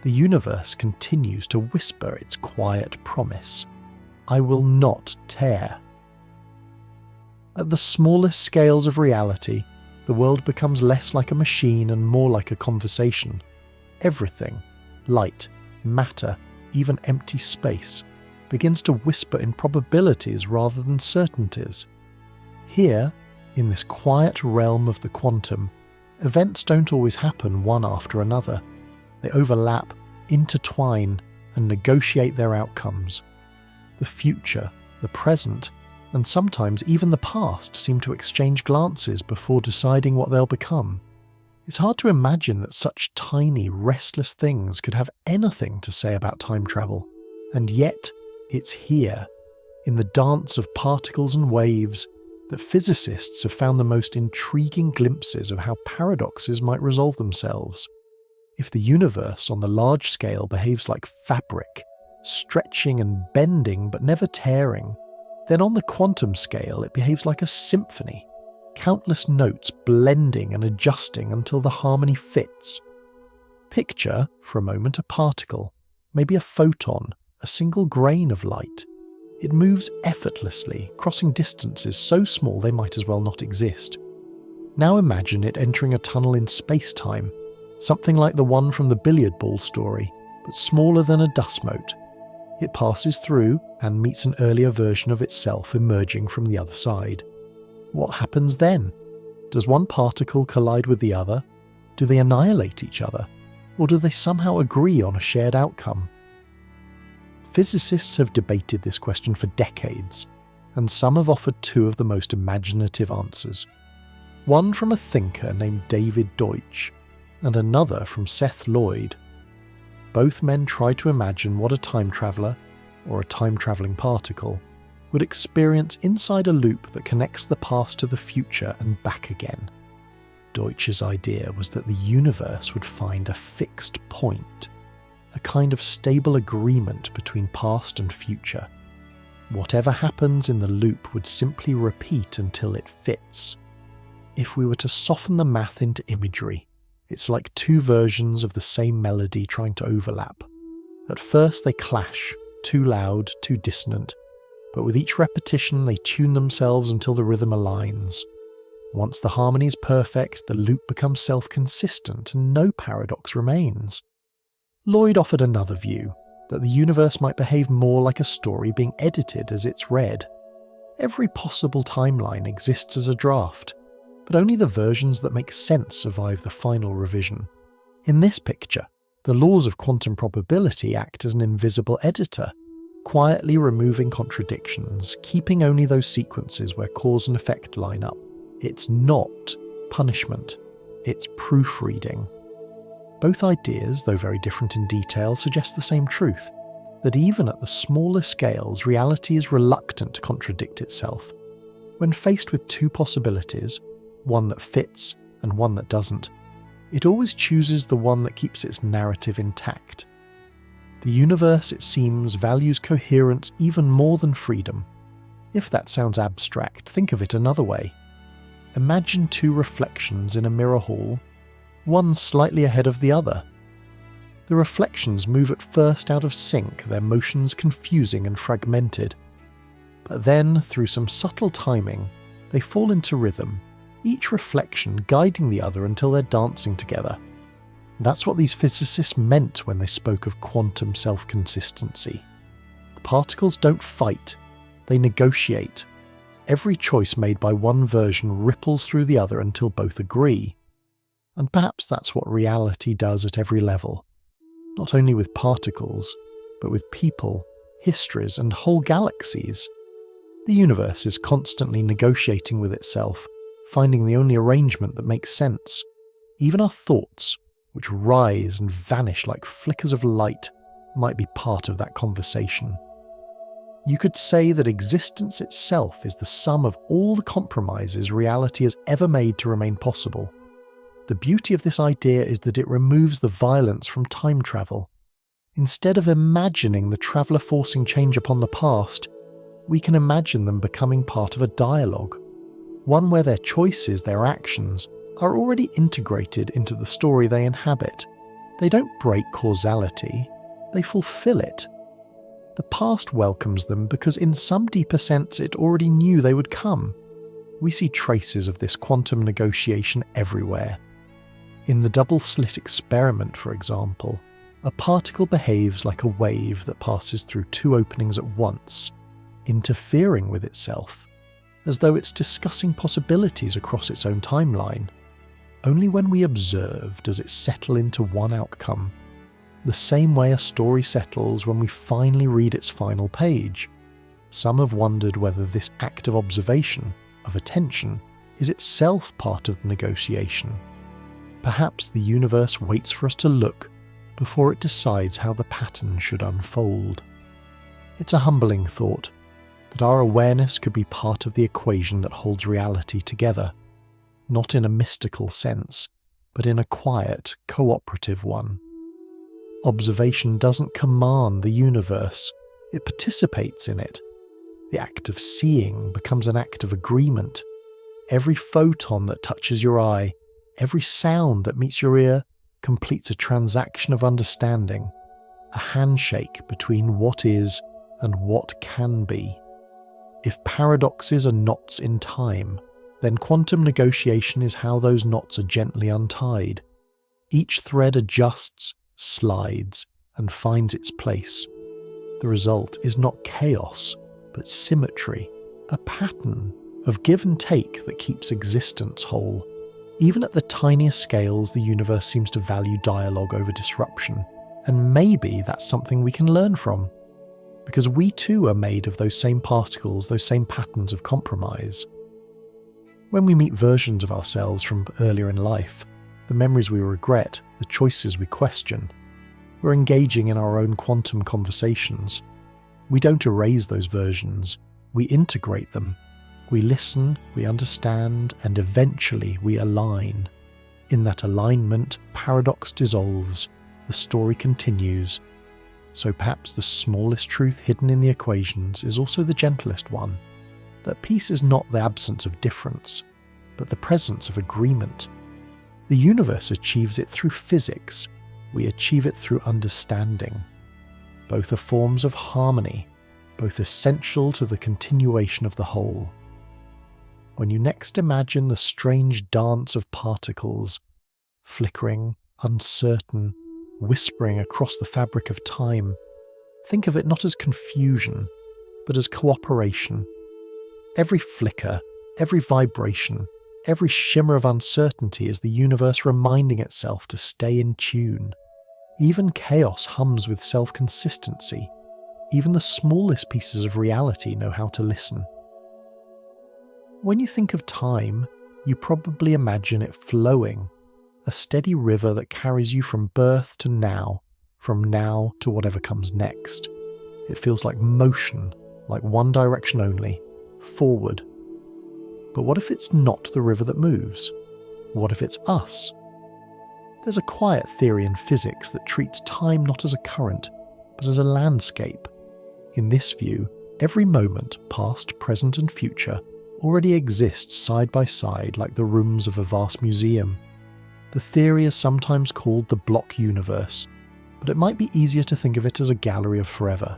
the universe continues to whisper its quiet promise. I will not tear. At the smallest scales of reality, the world becomes less like a machine and more like a conversation. Everything, light, matter, even empty space, begins to whisper in probabilities rather than certainties. Here, in this quiet realm of the quantum, events don't always happen one after another. They overlap, intertwine, and negotiate their outcomes. The future, the present, and sometimes even the past seem to exchange glances before deciding what they'll become. It's hard to imagine that such tiny, restless things could have anything to say about time travel, and yet it's here, in the dance of particles and waves, that physicists have found the most intriguing glimpses of how paradoxes might resolve themselves. If the universe on the large scale behaves like fabric, stretching and bending but never tearing, then on the quantum scale it behaves like a symphony, countless notes blending and adjusting until the harmony fits. Picture, for a moment, a particle, maybe a photon, a single grain of light. It moves effortlessly, crossing distances so small they might as well not exist. Now imagine it entering a tunnel in space-time, something like the one from the billiard ball story, but smaller than a dust mote. It passes through and meets an earlier version of itself emerging from the other side. What happens then? Does one particle collide with the other? Do they annihilate each other? Or do they somehow agree on a shared outcome? Physicists have debated this question for decades, and some have offered two of the most imaginative answers. One from a thinker named David Deutsch, and another from Seth Lloyd. Both men try to imagine what a time traveller, or a time-travelling particle, would experience inside a loop that connects the past to the future and back again. Deutsch's idea was that the universe would find a fixed point, a kind of stable agreement between past and future. Whatever happens in the loop would simply repeat until it fits. If we were to soften the math into imagery, it's like two versions of the same melody trying to overlap. At first they clash, too loud, too dissonant, but with each repetition they tune themselves until the rhythm aligns. Once the harmony is perfect, the loop becomes self-consistent and no paradox remains. Lloyd offered another view, that the universe might behave more like a story being edited as it's read. Every possible timeline exists as a draft, but only the versions that make sense survive the final revision. In this picture, the laws of quantum probability act as an invisible editor, quietly removing contradictions, keeping only those sequences where cause and effect line up. It's not punishment, it's proofreading. Both ideas, though very different in detail, suggest the same truth, that even at the smallest scales, reality is reluctant to contradict itself. When faced with two possibilities, one that fits and one that doesn't, it always chooses the one that keeps its narrative intact. The universe, it seems, values coherence even more than freedom. If that sounds abstract, think of it another way. Imagine two reflections in a mirror hall, one slightly ahead of the other. The reflections move at first out of sync, their motions confusing and fragmented. But then, through some subtle timing, they fall into rhythm, each reflection guiding the other until they're dancing together. That's what these physicists meant when they spoke of quantum self-consistency. The particles don't fight, they negotiate. Every choice made by one version ripples through the other until both agree. And perhaps that's what reality does at every level, not only with particles, but with people, histories, and whole galaxies. The universe is constantly negotiating with itself, finding the only arrangement that makes sense. Even our thoughts, which rise and vanish like flickers of light, might be part of that conversation. You could say that existence itself is the sum of all the compromises reality has ever made to remain possible. The beauty of this idea is that it removes the violence from time travel. Instead of imagining the traveller forcing change upon the past, we can imagine them becoming part of a dialogue, one where their choices, their actions, are already integrated into the story they inhabit. They don't break causality, they fulfill it. The past welcomes them because in some deeper sense it already knew they would come. We see traces of this quantum negotiation everywhere. In the double-slit experiment, for example, a particle behaves like a wave that passes through two openings at once, interfering with itself, as though it's discussing possibilities across its own timeline. Only when we observe does it settle into one outcome, the same way a story settles when we finally read its final page. Some have wondered whether this act of observation, of attention, is itself part of the negotiation. Perhaps the universe waits for us to look before it decides how the pattern should unfold. It's a humbling thought that our awareness could be part of the equation that holds reality together, not in a mystical sense, but in a quiet, cooperative one. Observation doesn't command the universe, it participates in it. The act of seeing becomes an act of agreement. Every photon that touches your eye, every sound that meets your ear, completes a transaction of understanding, a handshake between what is and what can be. If paradoxes are knots in time, then quantum negotiation is how those knots are gently untied. Each thread adjusts, slides, and finds its place. The result is not chaos, but symmetry, a pattern of give and take that keeps existence whole. Even at the tiniest scales, the universe seems to value dialogue over disruption, and maybe that's something we can learn from, because we too are made of those same particles, those same patterns of compromise. When we meet versions of ourselves from earlier in life, the memories we regret, the choices we question, we're engaging in our own quantum conversations. We don't erase those versions, we integrate them. We listen, we understand, and eventually we align. In that alignment, paradox dissolves, the story continues. So perhaps the smallest truth hidden in the equations is also the gentlest one, that peace is not the absence of difference, but the presence of agreement. The universe achieves it through physics, we achieve it through understanding. Both are forms of harmony, both essential to the continuation of the whole. When you next imagine the strange dance of particles, flickering, uncertain, whispering across the fabric of time, think of it not as confusion, but as cooperation. Every flicker, every vibration, every shimmer of uncertainty is the universe reminding itself to stay in tune. Even chaos hums with self-consistency. Even the smallest pieces of reality know how to listen. When you think of time, you probably imagine it flowing, a steady river that carries you from birth to now, from now to whatever comes next. It feels like motion, like one direction only, forward. But what if it's not the river that moves? What if it's us? There's a quiet theory in physics that treats time not as a current, but as a landscape. In this view, every moment, past, present and future, already exists side by side like the rooms of a vast museum. The theory is sometimes called the block universe, but it might be easier to think of it as a gallery of forever.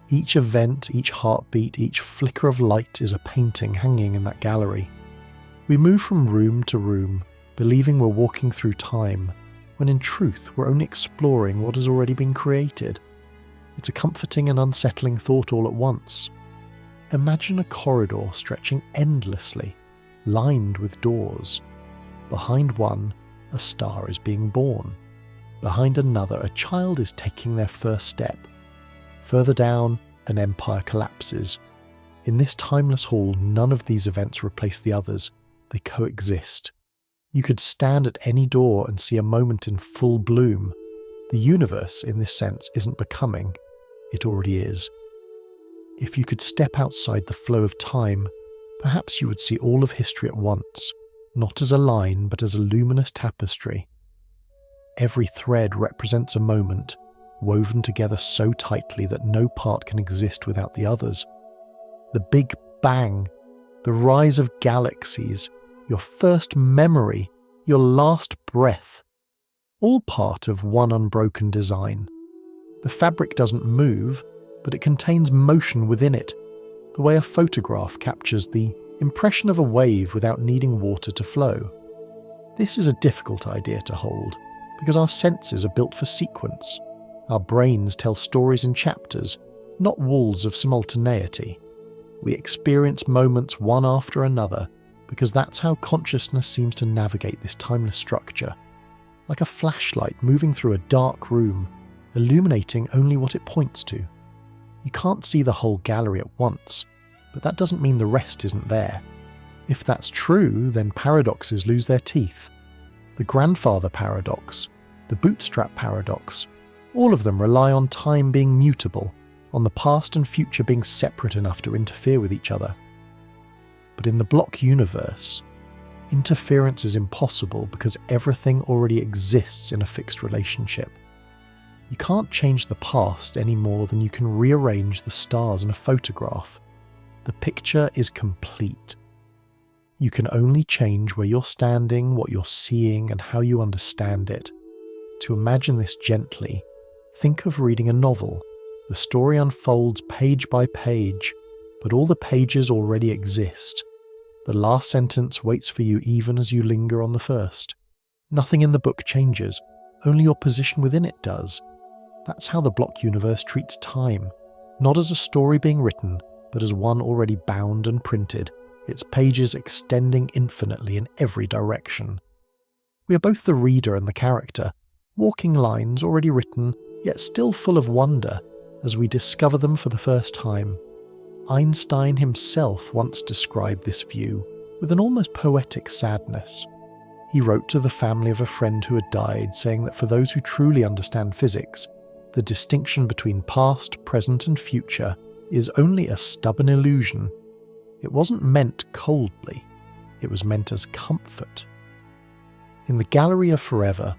Each event, each heartbeat, each flicker of light is a painting hanging in that gallery. We move from room to room, believing we're walking through time, when in truth we're only exploring what has already been created. It's a comforting and unsettling thought all at once. Imagine a corridor stretching endlessly, lined with doors. Behind one, a star is being born. Behind another, a child is taking their first step. Further down, an empire collapses. In this timeless hall, none of these events replace the others. They coexist. You could stand at any door and see a moment in full bloom. The universe, in this sense, isn't becoming. It already is. If you could step outside the flow of time, perhaps you would see all of history at once, not as a line, but as a luminous tapestry. Every thread represents a moment, woven together so tightly that no part can exist without the others. The Big Bang, the rise of galaxies, your first memory, your last breath, all part of one unbroken design. The fabric doesn't move, but it contains motion within it, the way a photograph captures the impression of a wave without needing water to flow. This is a difficult idea to hold, because our senses are built for sequence. Our brains tell stories in chapters, not walls of simultaneity. We experience moments one after another, because that's how consciousness seems to navigate this timeless structure. Like a flashlight moving through a dark room, illuminating only what it points to. You can't see the whole gallery at once, but that doesn't mean the rest isn't there. If that's true, then paradoxes lose their teeth. The grandfather paradox, the bootstrap paradox, all of them rely on time being mutable, on the past and future being separate enough to interfere with each other. But in the block universe, interference is impossible because everything already exists in a fixed relationship. You can't change the past any more than you can rearrange the stars in a photograph. The picture is complete. You can only change where you're standing, what you're seeing, and how you understand it. To imagine this gently, think of reading a novel. The story unfolds page by page, but all the pages already exist. The last sentence waits for you even as you linger on the first. Nothing in the book changes, only your position within it does. That's how the block universe treats time, not as a story being written, but as one already bound and printed, its pages extending infinitely in every direction. We are both the reader and the character, walking lines already written, yet still full of wonder as we discover them for the first time. Einstein himself once described this view with an almost poetic sadness. He wrote to the family of a friend who had died, saying that for those who truly understand physics, the distinction between past, present, and future is only a stubborn illusion. It wasn't meant coldly, it was meant as comfort. In the gallery of forever,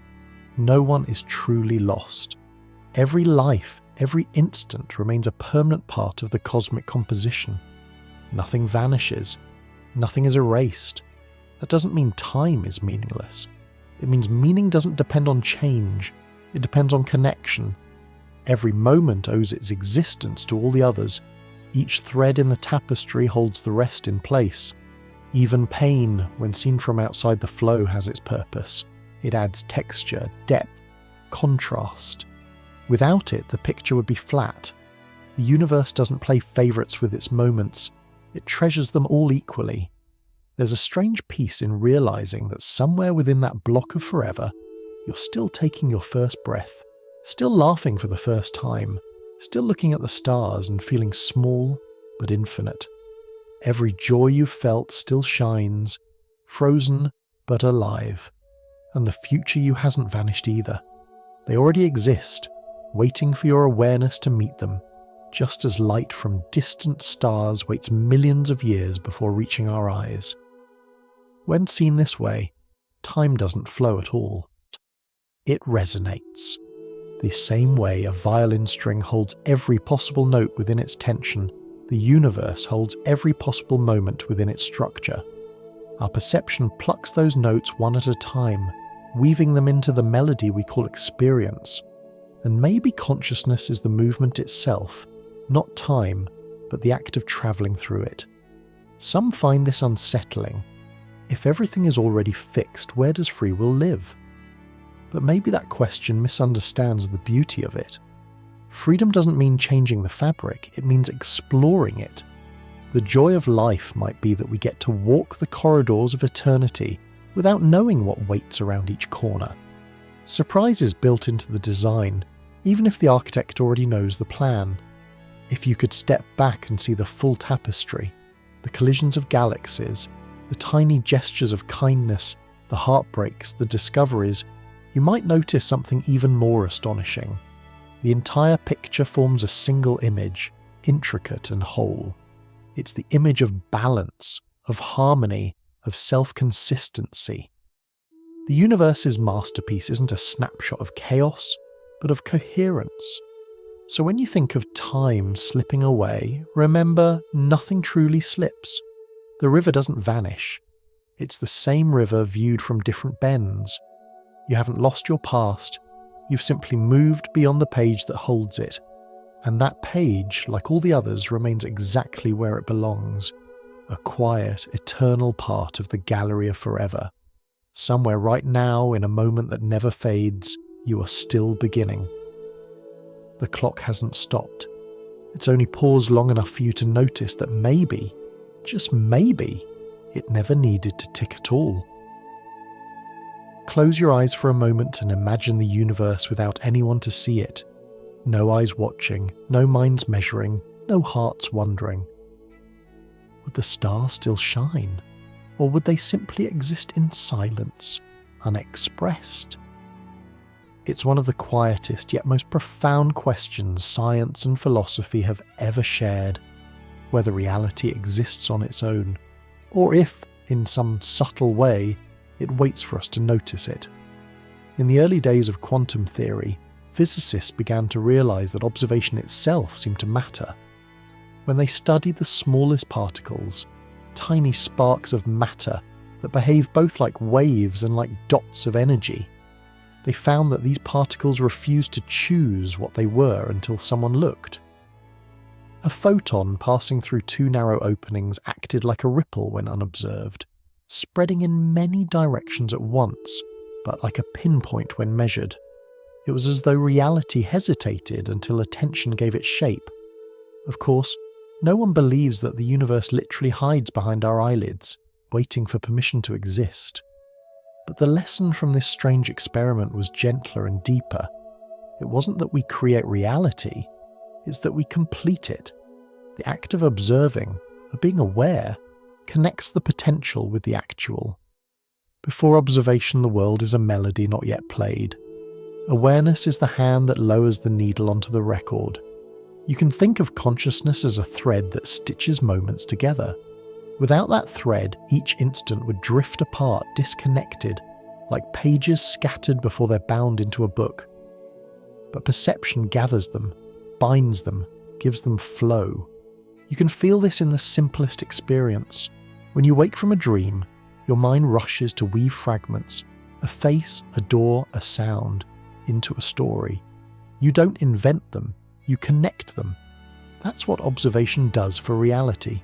no one is truly lost. Every life, every instant remains a permanent part of the cosmic composition. Nothing vanishes, nothing is erased. That doesn't mean time is meaningless. It means meaning doesn't depend on change, it depends on connection. Every moment owes its existence to all the others. Each thread in the tapestry holds the rest in place. Even pain, when seen from outside the flow, has its purpose. It adds texture, depth, contrast. Without it, the picture would be flat. The universe doesn't play favourites with its moments. It treasures them all equally. There's a strange peace in realising that somewhere within that block of forever, you're still taking your first breath, still laughing for the first time, still looking at the stars and feeling small but infinite. Every joy you've felt still shines, frozen but alive. And the future you hasn't vanished either. They already exist, waiting for your awareness to meet them, just as light from distant stars waits millions of years before reaching our eyes. When seen this way, time doesn't flow at all. It resonates. The same way a violin string holds every possible note within its tension, the universe holds every possible moment within its structure. Our perception plucks those notes one at a time, weaving them into the melody we call experience. And maybe consciousness is the movement itself, not time, but the act of travelling through it. Some find this unsettling. If everything is already fixed, where does free will live? But maybe that question misunderstands the beauty of it. Freedom doesn't mean changing the fabric, it means exploring it. The joy of life might be that we get to walk the corridors of eternity without knowing what waits around each corner. Surprise is built into the design, even if the architect already knows the plan. If you could step back and see the full tapestry, the collisions of galaxies, the tiny gestures of kindness, the heartbreaks, the discoveries, you might notice something even more astonishing. The entire picture forms a single image, intricate and whole. It's the image of balance, of harmony, of self-consistency. The universe's masterpiece isn't a snapshot of chaos, but of coherence. So when you think of time slipping away, remember, nothing truly slips. The river doesn't vanish. It's the same river viewed from different bends. You haven't lost your past, you've simply moved beyond the page that holds it. And that page, like all the others, remains exactly where it belongs. A quiet, eternal part of the gallery of forever. Somewhere right now, in a moment that never fades, you are still beginning. The clock hasn't stopped. It's only paused long enough for you to notice that maybe, just maybe, it never needed to tick at all. Close your eyes for a moment and imagine the universe without anyone to see it. No eyes watching, no minds measuring, no hearts wondering. Would the stars still shine? Or would they simply exist in silence, unexpressed? It's one of the quietest yet most profound questions science and philosophy have ever shared, whether reality exists on its own, or if, in some subtle way, it waits for us to notice it. In the early days of quantum theory, physicists began to realize that observation itself seemed to matter. When they studied the smallest particles, tiny sparks of matter that behave both like waves and like dots of energy, they found that these particles refused to choose what they were until someone looked. A photon passing through two narrow openings acted like a ripple when unobserved, spreading in many directions at once, but like a pinpoint when measured. It was as though reality hesitated until attention gave it shape. Of course, no one believes that the universe literally hides behind our eyelids, waiting for permission to exist. But the lesson from this strange experiment was gentler and deeper. It wasn't that we create reality, it's that we complete it. The act of observing, of being aware, connects the potential with the actual. Before observation, the world is a melody not yet played. Awareness is the hand that lowers the needle onto the record. You can think of consciousness as a thread that stitches moments together. Without that thread, each instant would drift apart, disconnected, like pages scattered before they're bound into a book. But perception gathers them, binds them, gives them flow. You can feel this in the simplest experience. When you wake from a dream, your mind rushes to weave fragments, a face, a door, a sound, into a story. You don't invent them, you connect them. That's what observation does for reality.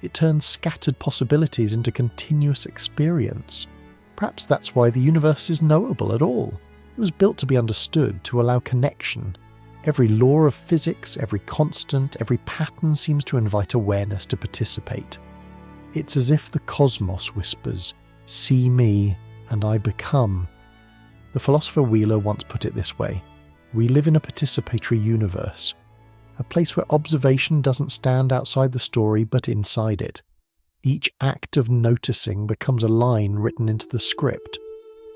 It turns scattered possibilities into continuous experience. Perhaps that's why the universe is knowable at all. It was built to be understood, to allow connection. Every law of physics, every constant, every pattern seems to invite awareness to participate. It's as if the cosmos whispers, "See me, and I become." The philosopher Wheeler once put it this way: we live in a participatory universe, a place where observation doesn't stand outside the story but inside it. Each act of noticing becomes a line written into the script.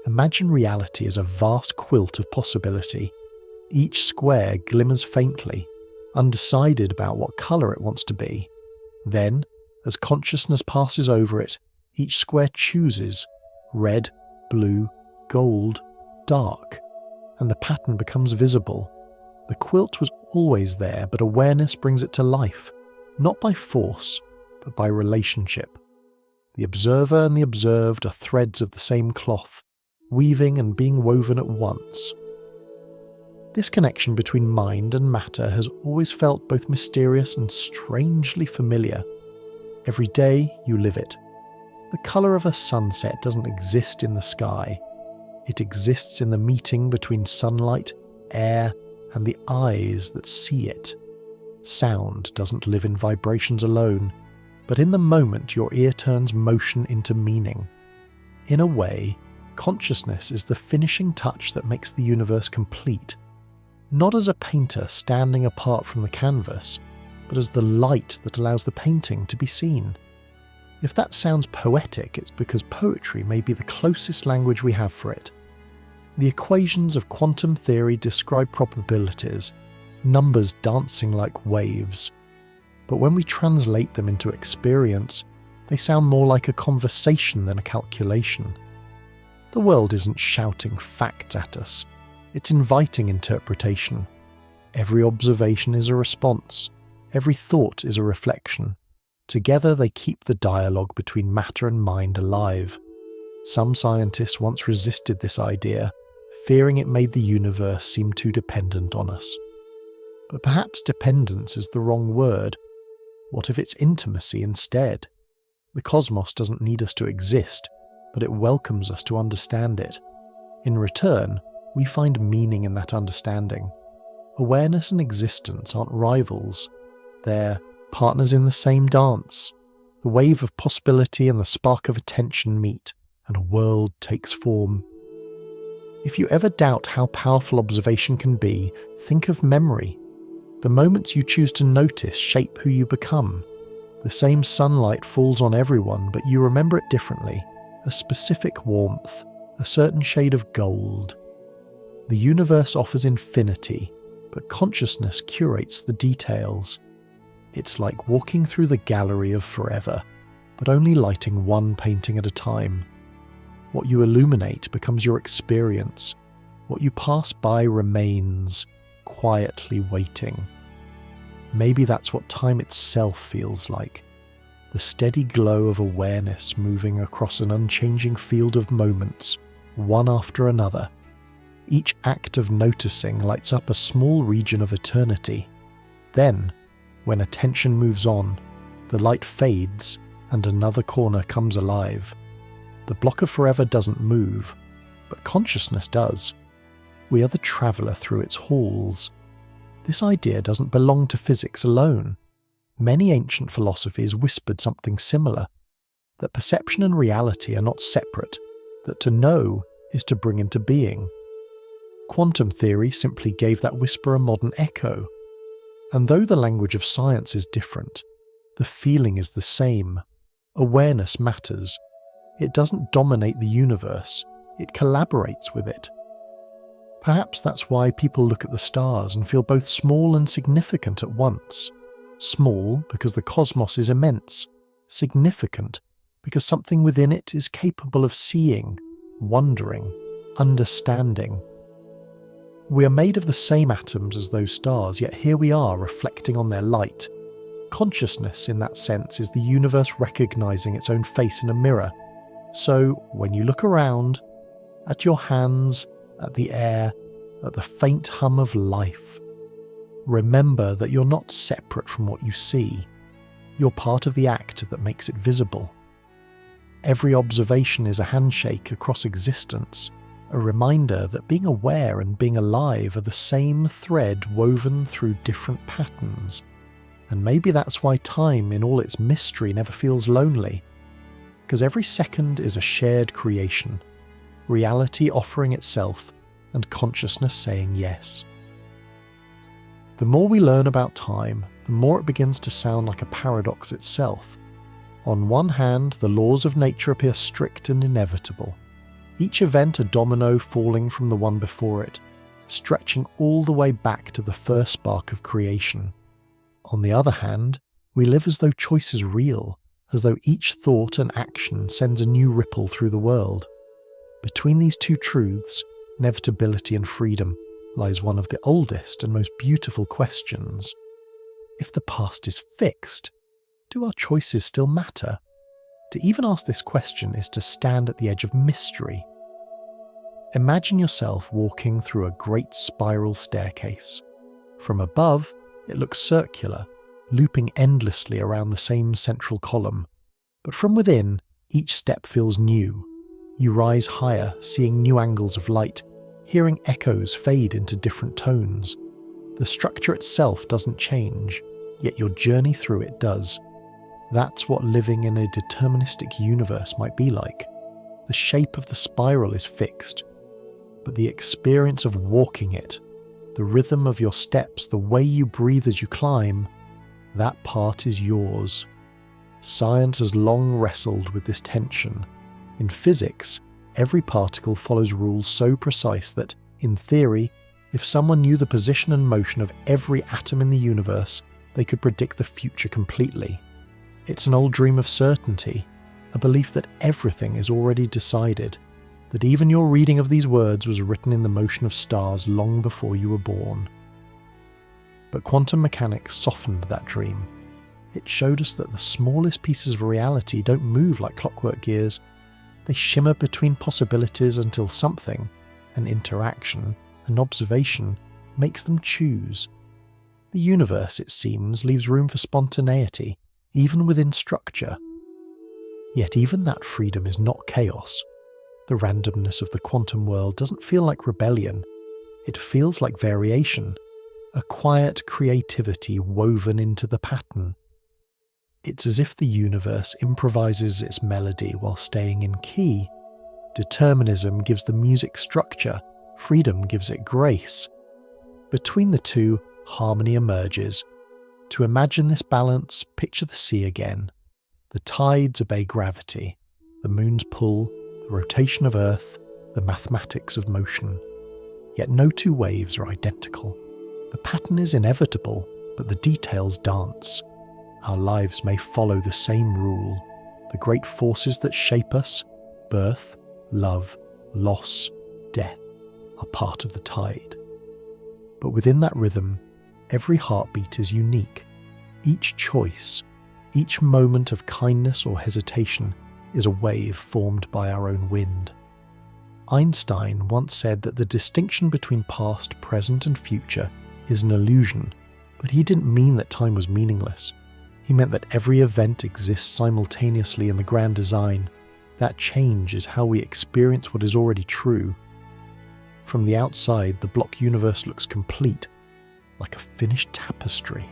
Imagine reality as a vast quilt of possibility. Each square glimmers faintly, undecided about what colour it wants to be. Then, as consciousness passes over it, each square chooses red, blue, gold, dark, and the pattern becomes visible. The quilt was always there, but awareness brings it to life, not by force, but by relationship. The observer and the observed are threads of the same cloth, weaving and being woven at once. This connection between mind and matter has always felt both mysterious and strangely familiar. Every day you live it. The colour of a sunset doesn't exist in the sky. It exists in the meeting between sunlight, air, and the eyes that see it. Sound doesn't live in vibrations alone. but in the moment your ear turns motion into meaning. In a way, consciousness is the finishing touch that makes the universe complete, not as a painter standing apart from the canvas, but as the light that allows the painting to be seen. If that sounds poetic, it's because poetry may be the closest language we have for it. The equations of quantum theory describe probabilities, numbers dancing like waves. But when we translate them into experience, they sound more like a conversation than a calculation. The world isn't shouting facts at us, it's inviting interpretation. Every observation is a response, every thought is a reflection. Together they keep the dialogue between matter and mind alive. Some scientists once resisted this idea, fearing it made the universe seem too dependent on us. But perhaps dependence is the wrong word. What if it's intimacy instead? The cosmos doesn't need us to exist, but it welcomes us to understand it. In return, we find meaning in that understanding. Awareness and existence aren't rivals. They're partners in the same dance. The wave of possibility and the spark of attention meet, and a world takes form. If you ever doubt how powerful observation can be, think of memory. The moments you choose to notice shape who you become. The same sunlight falls on everyone, but you remember it differently. A specific warmth, a certain shade of gold. The universe offers infinity, but consciousness curates the details. It's like walking through the gallery of forever, but only lighting one painting at a time. What you illuminate becomes your experience. What you pass by remains, quietly waiting. Maybe that's what time itself feels like. The steady glow of awareness moving across an unchanging field of moments, one after another. Each act of noticing lights up a small region of eternity. Then, when attention moves on, the light fades and another corner comes alive. The block of forever doesn't move, but consciousness does. We are the traveller through its halls. This idea doesn't belong to physics alone. Many ancient philosophies whispered something similar, that perception and reality are not separate, that to know is to bring into being. Quantum theory simply gave that whisper a modern echo. And though the language of science is different, the feeling is the same. Awareness matters. It doesn't dominate the universe, it collaborates with it. Perhaps that's why people look at the stars and feel both small and significant at once. Small because the cosmos is immense, significant because something within it is capable of seeing, wondering, understanding. We are made of the same atoms as those stars, yet here we are reflecting on their light. Consciousness, in that sense, is the universe recognizing its own face in a mirror. So, when you look around, at your hands, at the air, at the faint hum of life, remember that you're not separate from what you see. You're part of the act that makes it visible. Every observation is a handshake across existence, a reminder that being aware and being alive are the same thread woven through different patterns. And maybe that's why time in all its mystery never feels lonely. Because every second is a shared creation, reality offering itself and consciousness saying yes. The more we learn about time, the more it begins to sound like a paradox itself. On one hand, the laws of nature appear strict and inevitable, each event a domino falling from the one before it, stretching all the way back to the first spark of creation. On the other hand, we live as though choice is real, as though each thought and action sends a new ripple through the world. Between these two truths, inevitability and freedom, lies one of the oldest and most beautiful questions. If the past is fixed, do our choices still matter? To even ask this question is to stand at the edge of mystery. Imagine yourself walking through a great spiral staircase. From above, it looks circular, looping endlessly around the same central column. But from within, each step feels new. You rise higher, seeing new angles of light, hearing echoes fade into different tones. The structure itself doesn't change, yet your journey through it does. That's what living in a deterministic universe might be like. The shape of the spiral is fixed, but the experience of walking it, the rhythm of your steps, the way you breathe as you climb, that part is yours. Science has long wrestled with this tension. In physics, every particle follows rules so precise that, in theory, if someone knew the position and motion of every atom in the universe, they could predict the future completely. It's an old dream of certainty, a belief that everything is already decided, that even your reading of these words was written in the motion of stars long before you were born. But quantum mechanics softened that dream. It showed us that the smallest pieces of reality don't move like clockwork gears. They shimmer between possibilities until something, an interaction, an observation, makes them choose. The universe, it seems, leaves room for spontaneity, even within structure. Yet even that freedom is not chaos. The randomness of the quantum world doesn't feel like rebellion. It feels like variation, a quiet creativity woven into the pattern. It's as if the universe improvises its melody while staying in key. Determinism gives the music structure, freedom gives it grace. Between the two, harmony emerges. To imagine this balance, picture the sea again. The tides obey gravity, the moon's pull, the rotation of Earth, the mathematics of motion. Yet no two waves are identical. The pattern is inevitable, but the details dance. Our lives may follow the same rule. The great forces that shape us, birth, love, loss, death, are part of the tide. But within that rhythm, every heartbeat is unique. Each choice, each moment of kindness or hesitation is a wave formed by our own wind. Einstein once said that the distinction between past, present and future is an illusion, but he didn't mean that time was meaningless. He meant that every event exists simultaneously in the grand design. That change is how we experience what is already true. From the outside, the block universe looks complete, like a finished tapestry.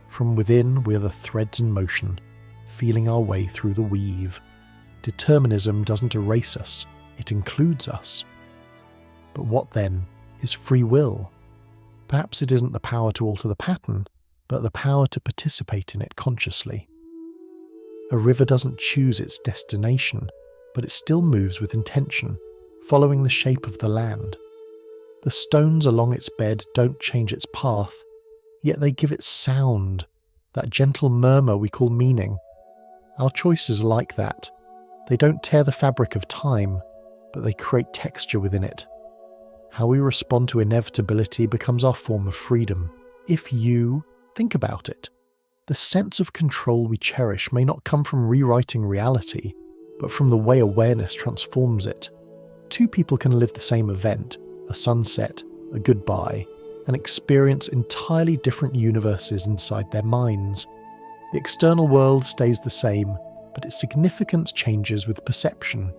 From within, we are the threads in motion, feeling our way through the weave. Determinism doesn't erase us, it includes us. But what then is free will? Perhaps it isn't the power to alter the pattern, but the power to participate in it consciously. A river doesn't choose its destination, but it still moves with intention, following the shape of the land. The stones along its bed don't change its path, yet they give it sound, that gentle murmur we call meaning. Our choices are like that. They don't tear the fabric of time, but they create texture within it. How we respond to inevitability becomes our form of freedom. If you think about it, the sense of control we cherish may not come from rewriting reality, but from the way awareness transforms it. Two people can live the same event, a sunset, a goodbye, and experience entirely different universes inside their minds. The external world stays the same, but its significance changes with perception.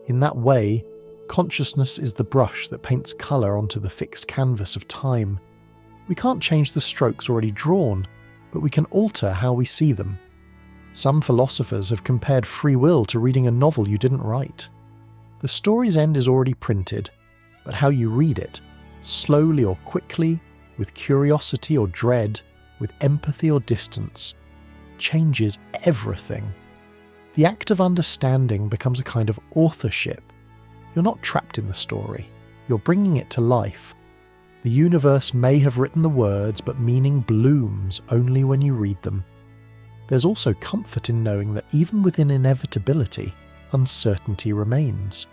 In that way, consciousness is the brush that paints colour onto the fixed canvas of time. We can't change the strokes already drawn, but we can alter how we see them. Some philosophers have compared free will to reading a novel you didn't write. The story's end is already printed, but how you read it, slowly or quickly, with curiosity or dread, with empathy or distance, changes everything. The act of understanding becomes a kind of authorship. You're not trapped in the story, you're bringing it to life. The universe may have written the words, but meaning blooms only when you read them. There's also comfort in knowing that even within inevitability, uncertainty remains.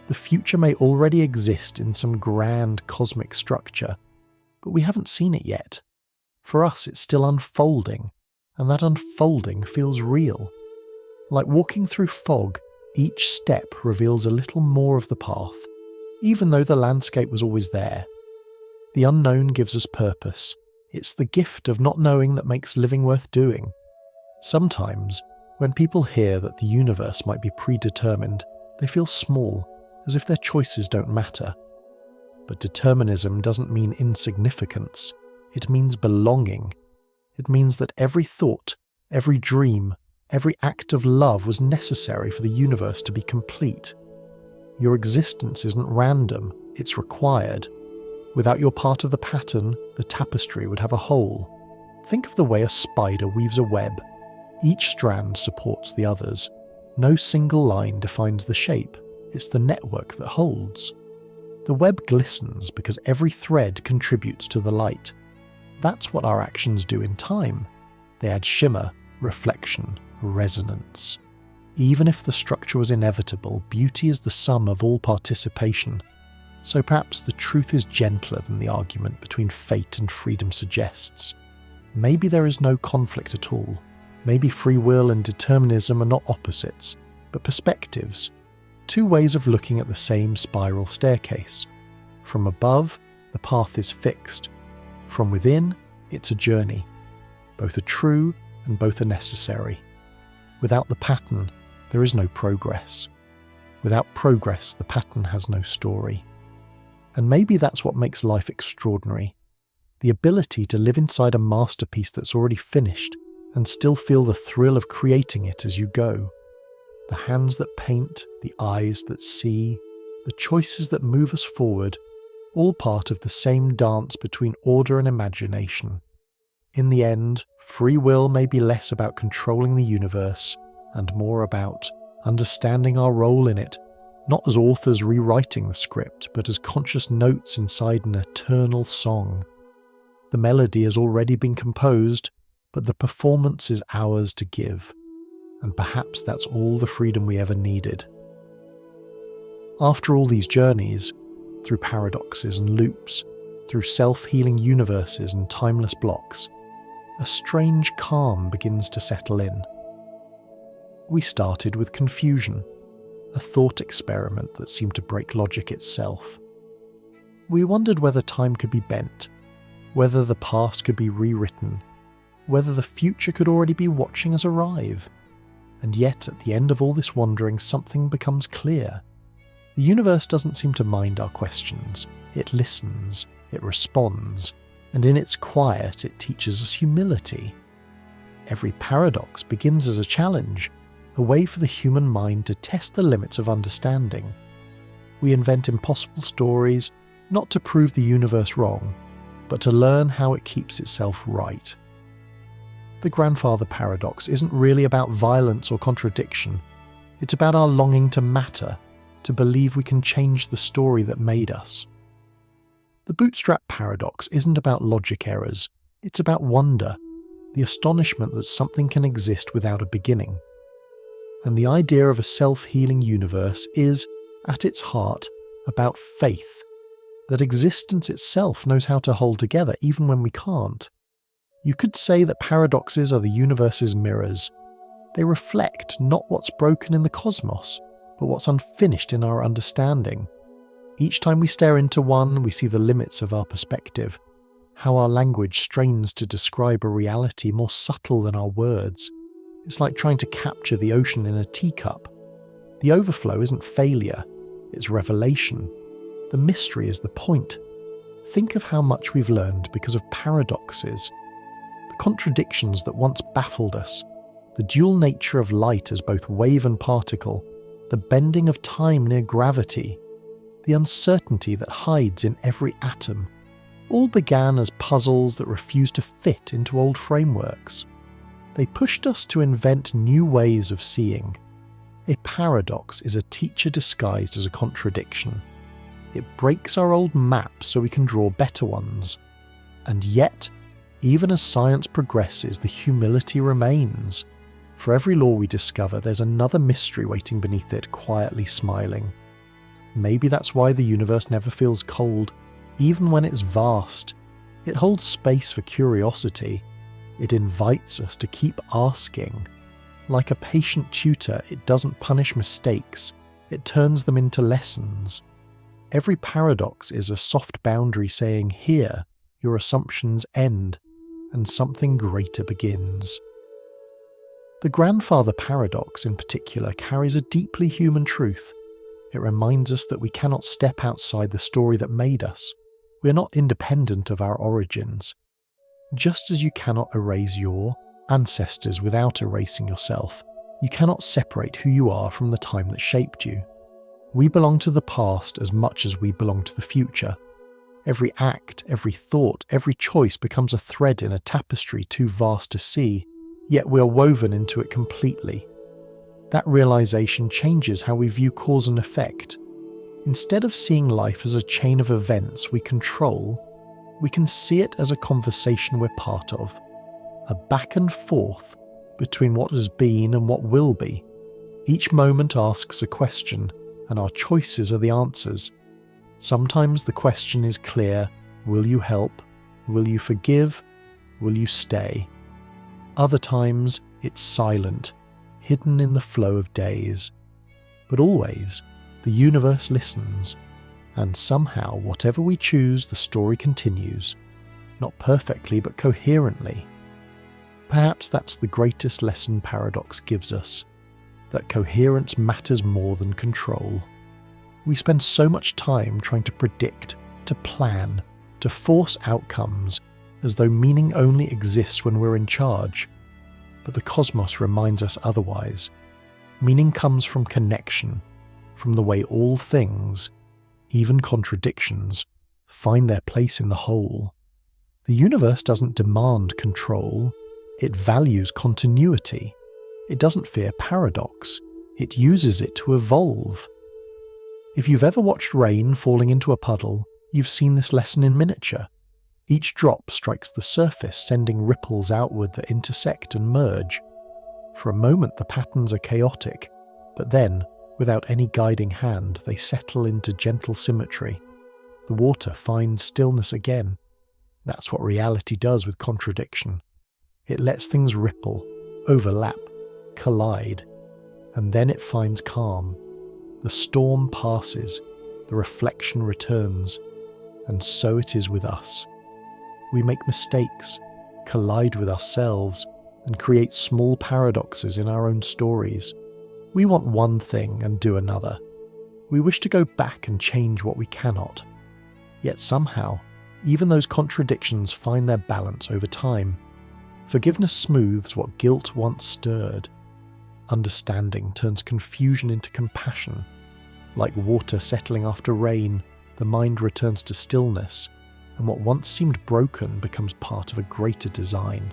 The future may already exist in some grand cosmic structure, but we haven't seen it yet. For us, it's still unfolding, and that unfolding feels real. Like walking through fog, each step reveals a little more of the path, even though the landscape was always there. The unknown gives us purpose. It's the gift of not knowing that makes living worth doing. Sometimes, when people hear that the universe might be predetermined, they feel small, as if their choices don't matter. But determinism doesn't mean insignificance. It means belonging. It means that every thought, Every dream, every act of love was necessary for the universe to be complete. Your existence isn't random, it's required. Without your part of the pattern, the tapestry would have a hole. Think of the way a spider weaves a web. Each strand supports the others. No single line defines the shape, it's the network that holds. The web glistens because every thread contributes to the light. That's what our actions do in time. They add shimmer, reflection, resonance. Even if the structure was inevitable, beauty is the sum of all participation. So perhaps the truth is gentler than the argument between fate and freedom suggests. Maybe there is no conflict at all. Maybe free will and determinism are not opposites, but perspectives. Two ways of looking at the same spiral staircase. From above, the path is fixed. From within, it's a journey. Both are true and both are necessary. Without the pattern, there is no progress. Without progress, the pattern has no story. And maybe that's what makes life extraordinary. The ability to live inside a masterpiece that's already finished and still feel the thrill of creating it as you go. The hands that paint, the eyes that see, the choices that move us forward, all part of the same dance between order and imagination. In the end, free will may be less about controlling the universe and more about understanding our role in it, not as authors rewriting the script, but as conscious notes inside an eternal song. The melody has already been composed, but the performance is ours to give. And perhaps that's all the freedom we ever needed. After all these journeys, through paradoxes and loops, through self-healing universes and timeless blocks, a strange calm begins to settle in. We started with confusion, a thought experiment that seemed to break logic itself. We wondered whether time could be bent, whether the past could be rewritten, whether the future could already be watching us arrive. And yet, at the end of all this wandering, something becomes clear. The universe doesn't seem to mind our questions. It listens, it responds, and in its quiet it teaches us humility. Every paradox begins as a challenge, a way for the human mind to test the limits of understanding. We invent impossible stories, not to prove the universe wrong, but to learn how it keeps itself right. The grandfather paradox isn't really about violence or contradiction. It's about our longing to matter, to believe we can change the story that made us. The bootstrap paradox isn't about logic errors. It's about wonder, the astonishment that something can exist without a beginning. And the idea of a self-healing universe is, at its heart, about faith, that existence itself knows how to hold together even when we can't. You could say that paradoxes are the universe's mirrors. They reflect not what's broken in the cosmos, but what's unfinished in our understanding. Each time we stare into one, we see the limits of our perspective, how our language strains to describe a reality more subtle than our words. It's like trying to capture the ocean in a teacup. The overflow isn't failure, it's revelation. The mystery is the point. Think of how much we've learned because of paradoxes. The contradictions that once baffled us, the dual nature of light as both wave and particle, the bending of time near gravity, the uncertainty that hides in every atom, all began as puzzles that refused to fit into old frameworks. They pushed us to invent new ways of seeing. A paradox is a teacher disguised as a contradiction. It breaks our old maps so we can draw better ones. And yet, even as science progresses, the humility remains. For every law we discover, there's another mystery waiting beneath it, quietly smiling. Maybe that's why the universe never feels cold, even when it's vast. It holds space for curiosity. It invites us to keep asking. Like a patient tutor, it doesn't punish mistakes. It turns them into lessons. Every paradox is a soft boundary saying, here, your assumptions end, and something greater begins. The grandfather paradox, in particular, carries a deeply human truth. It reminds us that we cannot step outside the story that made us. We are not independent of our origins. Just as you cannot erase your, ancestors without erasing yourself, you cannot separate who you are from the time that shaped you. We belong to the past as much as we belong to the future. Every act, every thought, every choice becomes a thread in a tapestry too vast to see, yet we are woven into it completely. That realization changes how we view cause and effect. Instead of seeing life as a chain of events we control, we can see it as a conversation we're part of, a back and forth between what has been and what will be. Each moment asks a question, and our choices are the answers. Sometimes the question is clear: will you help? Will you forgive? Will you stay? Other times it's silent, hidden in the flow of days. But always, the universe listens, and somehow, whatever we choose, the story continues. Not perfectly, but coherently. Perhaps that's the greatest lesson paradox gives us, that coherence matters more than control. We spend so much time trying to predict, to plan, to force outcomes, as though meaning only exists when we're in charge. But the cosmos reminds us otherwise. Meaning comes from connection, from the way all things, even contradictions, find their place in the whole. The universe doesn't demand control, it values continuity. It doesn't fear paradox, it uses it to evolve. If you've ever watched rain falling into a puddle, you've seen this lesson in miniature. Each drop strikes the surface, sending ripples outward that intersect and merge. For a moment the patterns are chaotic, but then, without any guiding hand, they settle into gentle symmetry. The water finds stillness again. That's what reality does with contradiction. It lets things ripple, overlap, collide, and then it finds calm. The storm passes, the reflection returns, and so it is with us. We make mistakes, collide with ourselves, and create small paradoxes in our own stories. We want one thing and do another. We wish to go back and change what we cannot. Yet somehow, even those contradictions find their balance over time. Forgiveness smooths what guilt once stirred. Understanding turns confusion into compassion. Like water settling after rain, the mind returns to stillness, and what once seemed broken becomes part of a greater design.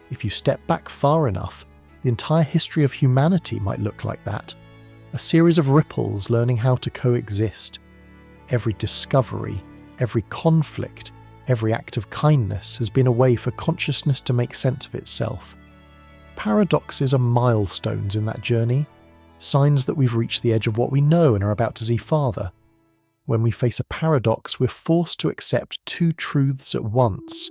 If you step back far enough, the entire history of humanity might look like that. A series of ripples learning how to coexist. Every discovery, every conflict, every act of kindness has been a way for consciousness to make sense of itself. Paradoxes are milestones in that journey, signs that we've reached the edge of what we know and are about to see farther. When we face a paradox, we're forced to accept two truths at once,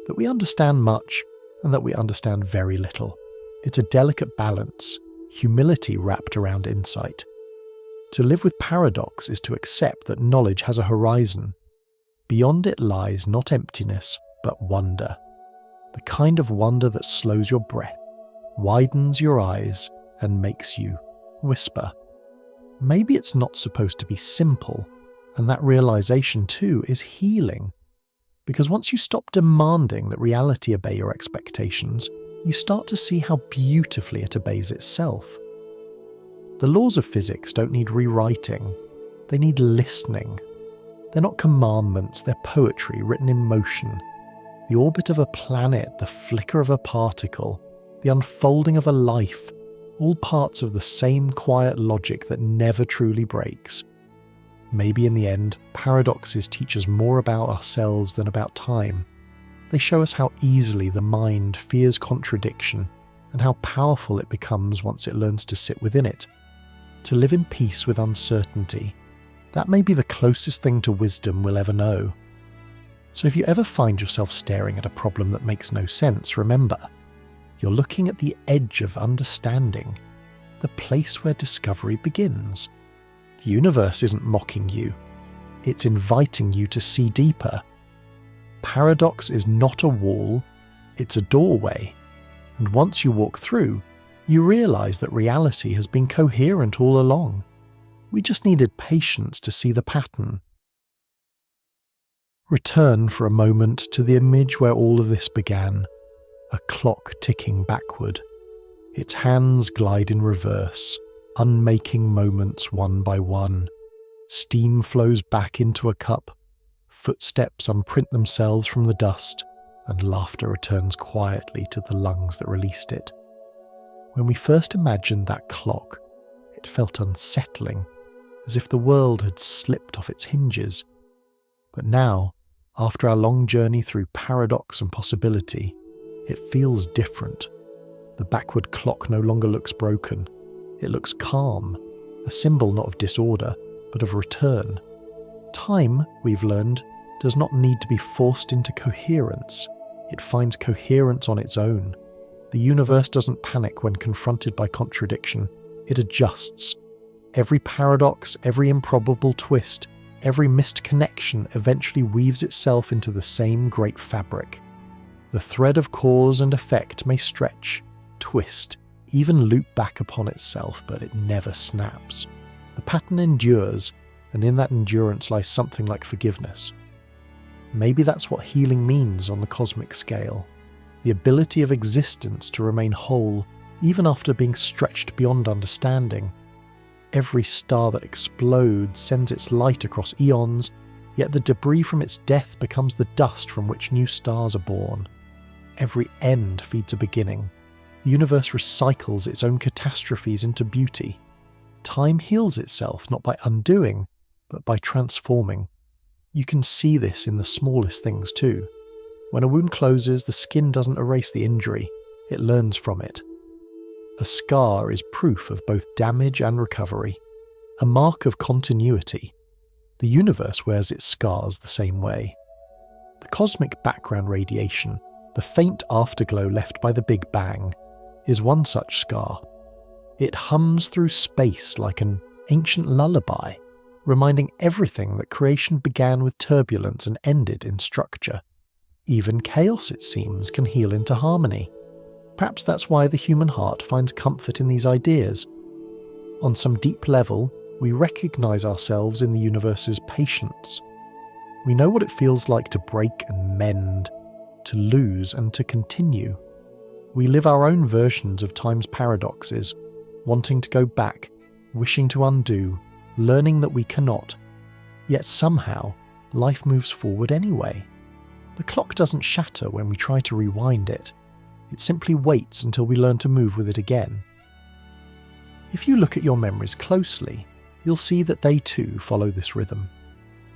that we understand much and that we understand very little. It's a delicate balance, humility wrapped around insight. To live with paradox is to accept that knowledge has a horizon. Beyond it lies not emptiness, but wonder. The kind of wonder that slows your breath, widens your eyes, and makes you whisper. Maybe it's not supposed to be simple, and that realization too is healing. Because once you stop demanding that reality obey your expectations, you start to see how beautifully it obeys itself. The laws of physics don't need rewriting, they need listening. They're not commandments, they're poetry written in motion. The orbit of a planet, the flicker of a particle, the unfolding of a life, all parts of the same quiet logic that never truly breaks. Maybe in the end, paradoxes teach us more about ourselves than about time. They show us how easily the mind fears contradiction and how powerful it becomes once it learns to sit within it. To live in peace with uncertainty, that may be the closest thing to wisdom we'll ever know. So if you ever find yourself staring at a problem that makes no sense, remember, you're looking at the edge of understanding, the place where discovery begins. The universe isn't mocking you, it's inviting you to see deeper. Paradox is not a wall, it's a doorway, and once you walk through, you realize that reality has been coherent all along. We just needed patience to see the pattern. Return for a moment to the image where all of this began, a clock ticking backward. Its hands glide in reverse, unmaking moments one by one. Steam flows back into a cup, footsteps unprint themselves from the dust, and laughter returns quietly to the lungs that released it. When we first imagined that clock, it felt unsettling, as if the world had slipped off its hinges. But now, after our long journey through paradox and possibility, it feels different. The backward clock no longer looks broken. It looks calm, a symbol not of disorder, but of return. Time, we've learned, does not need to be forced into coherence. It finds coherence on its own. The universe doesn't panic when confronted by contradiction. It adjusts. Every paradox, every improbable twist, every missed connection eventually weaves itself into the same great fabric. The thread of cause and effect may stretch, twist, even loop back upon itself, but it never snaps. The pattern endures, and in that endurance lies something like forgiveness. Maybe that's what healing means on the cosmic scale. The ability of existence to remain whole, even after being stretched beyond understanding. Every star that explodes sends its light across eons, yet the debris from its death becomes the dust from which new stars are born. Every end feeds a beginning. The universe recycles its own catastrophes into beauty. Time heals itself not by undoing, but by transforming. You can see this in the smallest things too. When a wound closes, the skin doesn't erase the injury, it learns from it. A scar is proof of both damage and recovery, a mark of continuity. The universe wears its scars the same way. The cosmic background radiation, the faint afterglow left by the Big Bang, is one such scar. It hums through space like an ancient lullaby, reminding everything that creation began with turbulence and ended in structure. Even chaos, it seems, can heal into harmony. Perhaps that's why the human heart finds comfort in these ideas. On some deep level, we recognize ourselves in the universe's patience. We know what it feels like to break and mend, to lose and to continue. We live our own versions of time's paradoxes, wanting to go back, wishing to undo, learning that we cannot. Yet somehow, life moves forward anyway. The clock doesn't shatter when we try to rewind it. It simply waits until we learn to move with it again. If you look at your memories closely, you'll see that they too follow this rhythm.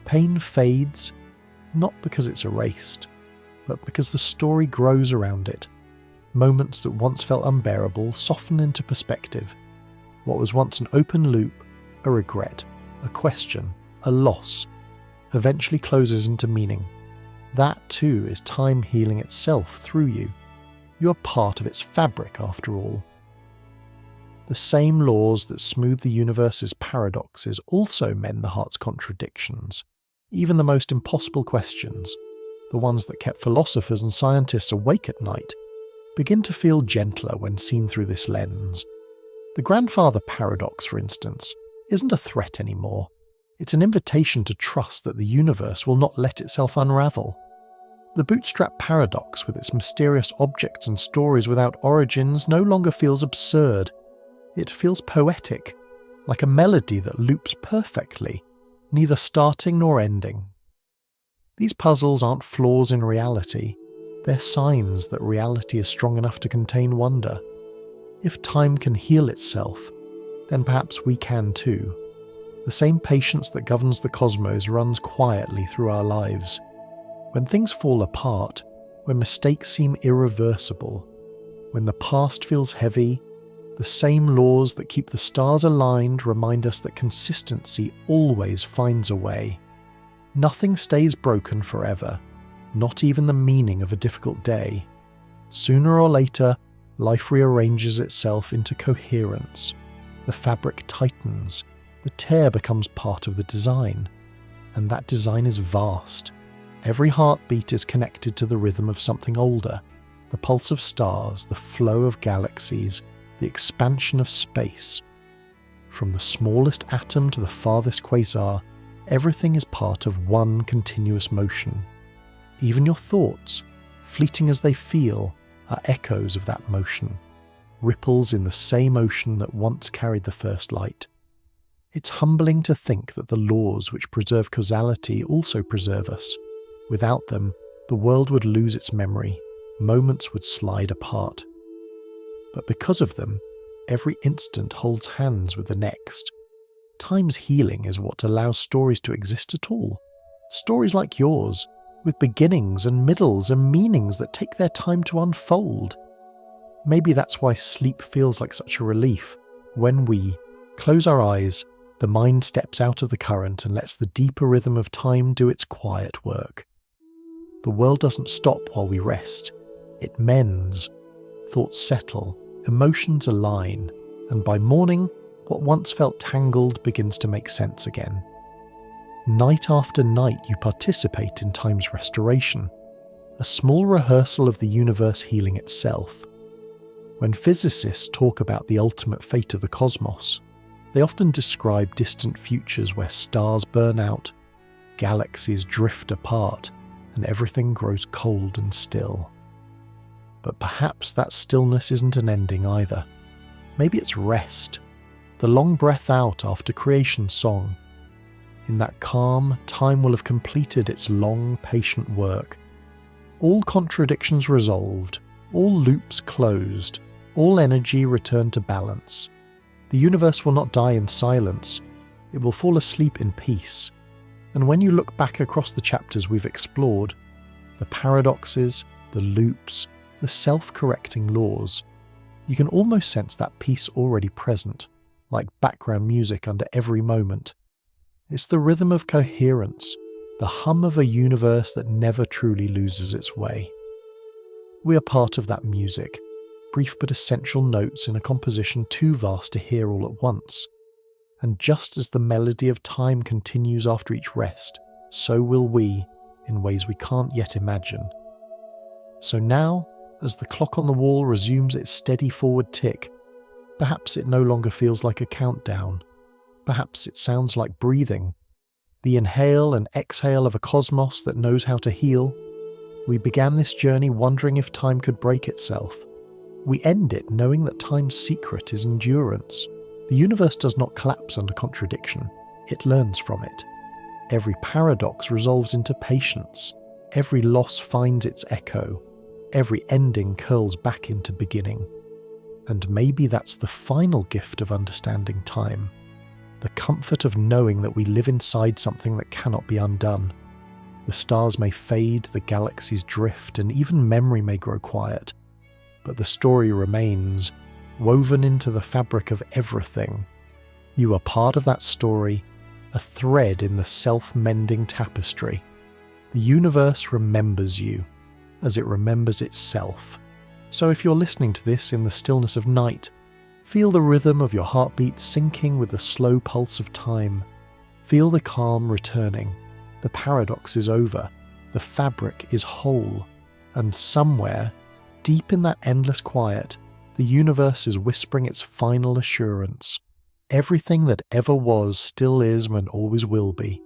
Pain fades, not because it's erased, but because the story grows around it. Moments that once felt unbearable soften into perspective. What was once an open loop, a regret, a question, a loss, eventually closes into meaning. That too is time healing itself through you. You are part of its fabric after all. The same laws that smooth the universe's paradoxes also mend the heart's contradictions. Even the most impossible questions, the ones that kept philosophers and scientists awake at night, begin to feel gentler when seen through this lens. The grandfather paradox, for instance, isn't a threat anymore. It's an invitation to trust that the universe will not let itself unravel. The bootstrap paradox, with its mysterious objects and stories without origins, no longer feels absurd. It feels poetic, like a melody that loops perfectly, neither starting nor ending. These puzzles aren't flaws in reality. They're signs that reality is strong enough to contain wonder. If time can heal itself, then perhaps we can too. The same patience that governs the cosmos runs quietly through our lives. When things fall apart, when mistakes seem irreversible, when the past feels heavy, the same laws that keep the stars aligned remind us that consistency always finds a way. Nothing stays broken forever, not even the meaning of a difficult day. Sooner or later, life rearranges itself into coherence. The fabric tightens, the tear becomes part of the design, and that design is vast. Every heartbeat is connected to the rhythm of something older, the pulse of stars, the flow of galaxies, the expansion of space. From the smallest atom to the farthest quasar, everything is part of one continuous motion. Even your thoughts, fleeting as they feel, are echoes of that motion, ripples in the same ocean that once carried the first light. It's humbling to think that the laws which preserve causality also preserve us. Without them, the world would lose its memory, moments would slide apart. But because of them, every instant holds hands with the next. Time's healing is what allows stories to exist at all. Stories like yours, with beginnings and middles and meanings that take their time to unfold. Maybe that's why sleep feels like such a relief. When we close our eyes, the mind steps out of the current and lets the deeper rhythm of time do its quiet work. The world doesn't stop while we rest. It mends. Thoughts settle, emotions align, and by morning, what once felt tangled begins to make sense again. Night after night, you participate in time's restoration, a small rehearsal of the universe healing itself. When physicists talk about the ultimate fate of the cosmos, they often describe distant futures where stars burn out, galaxies drift apart, and everything grows cold and still. But perhaps that stillness isn't an ending either. Maybe it's rest, the long breath out after creation's song. In that calm, time will have completed its long, patient work. All contradictions resolved, all loops closed, all energy returned to balance. The universe will not die in silence, it will fall asleep in peace. And when you look back across the chapters we've explored, the paradoxes, the loops, the self-correcting laws, you can almost sense that peace already present, like background music under every moment. It's the rhythm of coherence, the hum of a universe that never truly loses its way. We are part of that music, brief but essential notes in a composition too vast to hear all at once. And just as the melody of time continues after each rest, so will we, in ways we can't yet imagine. So now, as the clock on the wall resumes its steady forward tick, perhaps it no longer feels like a countdown. Perhaps it sounds like breathing, the inhale and exhale of a cosmos that knows how to heal. We began this journey wondering if time could break itself. We end it knowing that time's secret is endurance. The universe does not collapse under contradiction, it learns from it. Every paradox resolves into patience, every loss finds its echo, every ending curls back into beginning. And maybe that's the final gift of understanding time, the comfort of knowing that we live inside something that cannot be undone. The stars may fade, the galaxies drift, and even memory may grow quiet, but the story remains, woven into the fabric of everything. You are part of that story, a thread in the self-mending tapestry. The universe remembers you, as it remembers itself. So if you're listening to this in the stillness of night, feel the rhythm of your heartbeat syncing with the slow pulse of time. Feel the calm returning. The paradox is over. The fabric is whole. And somewhere, deep in that endless quiet, the universe is whispering its final assurance. Everything that ever was, still is, and always will be.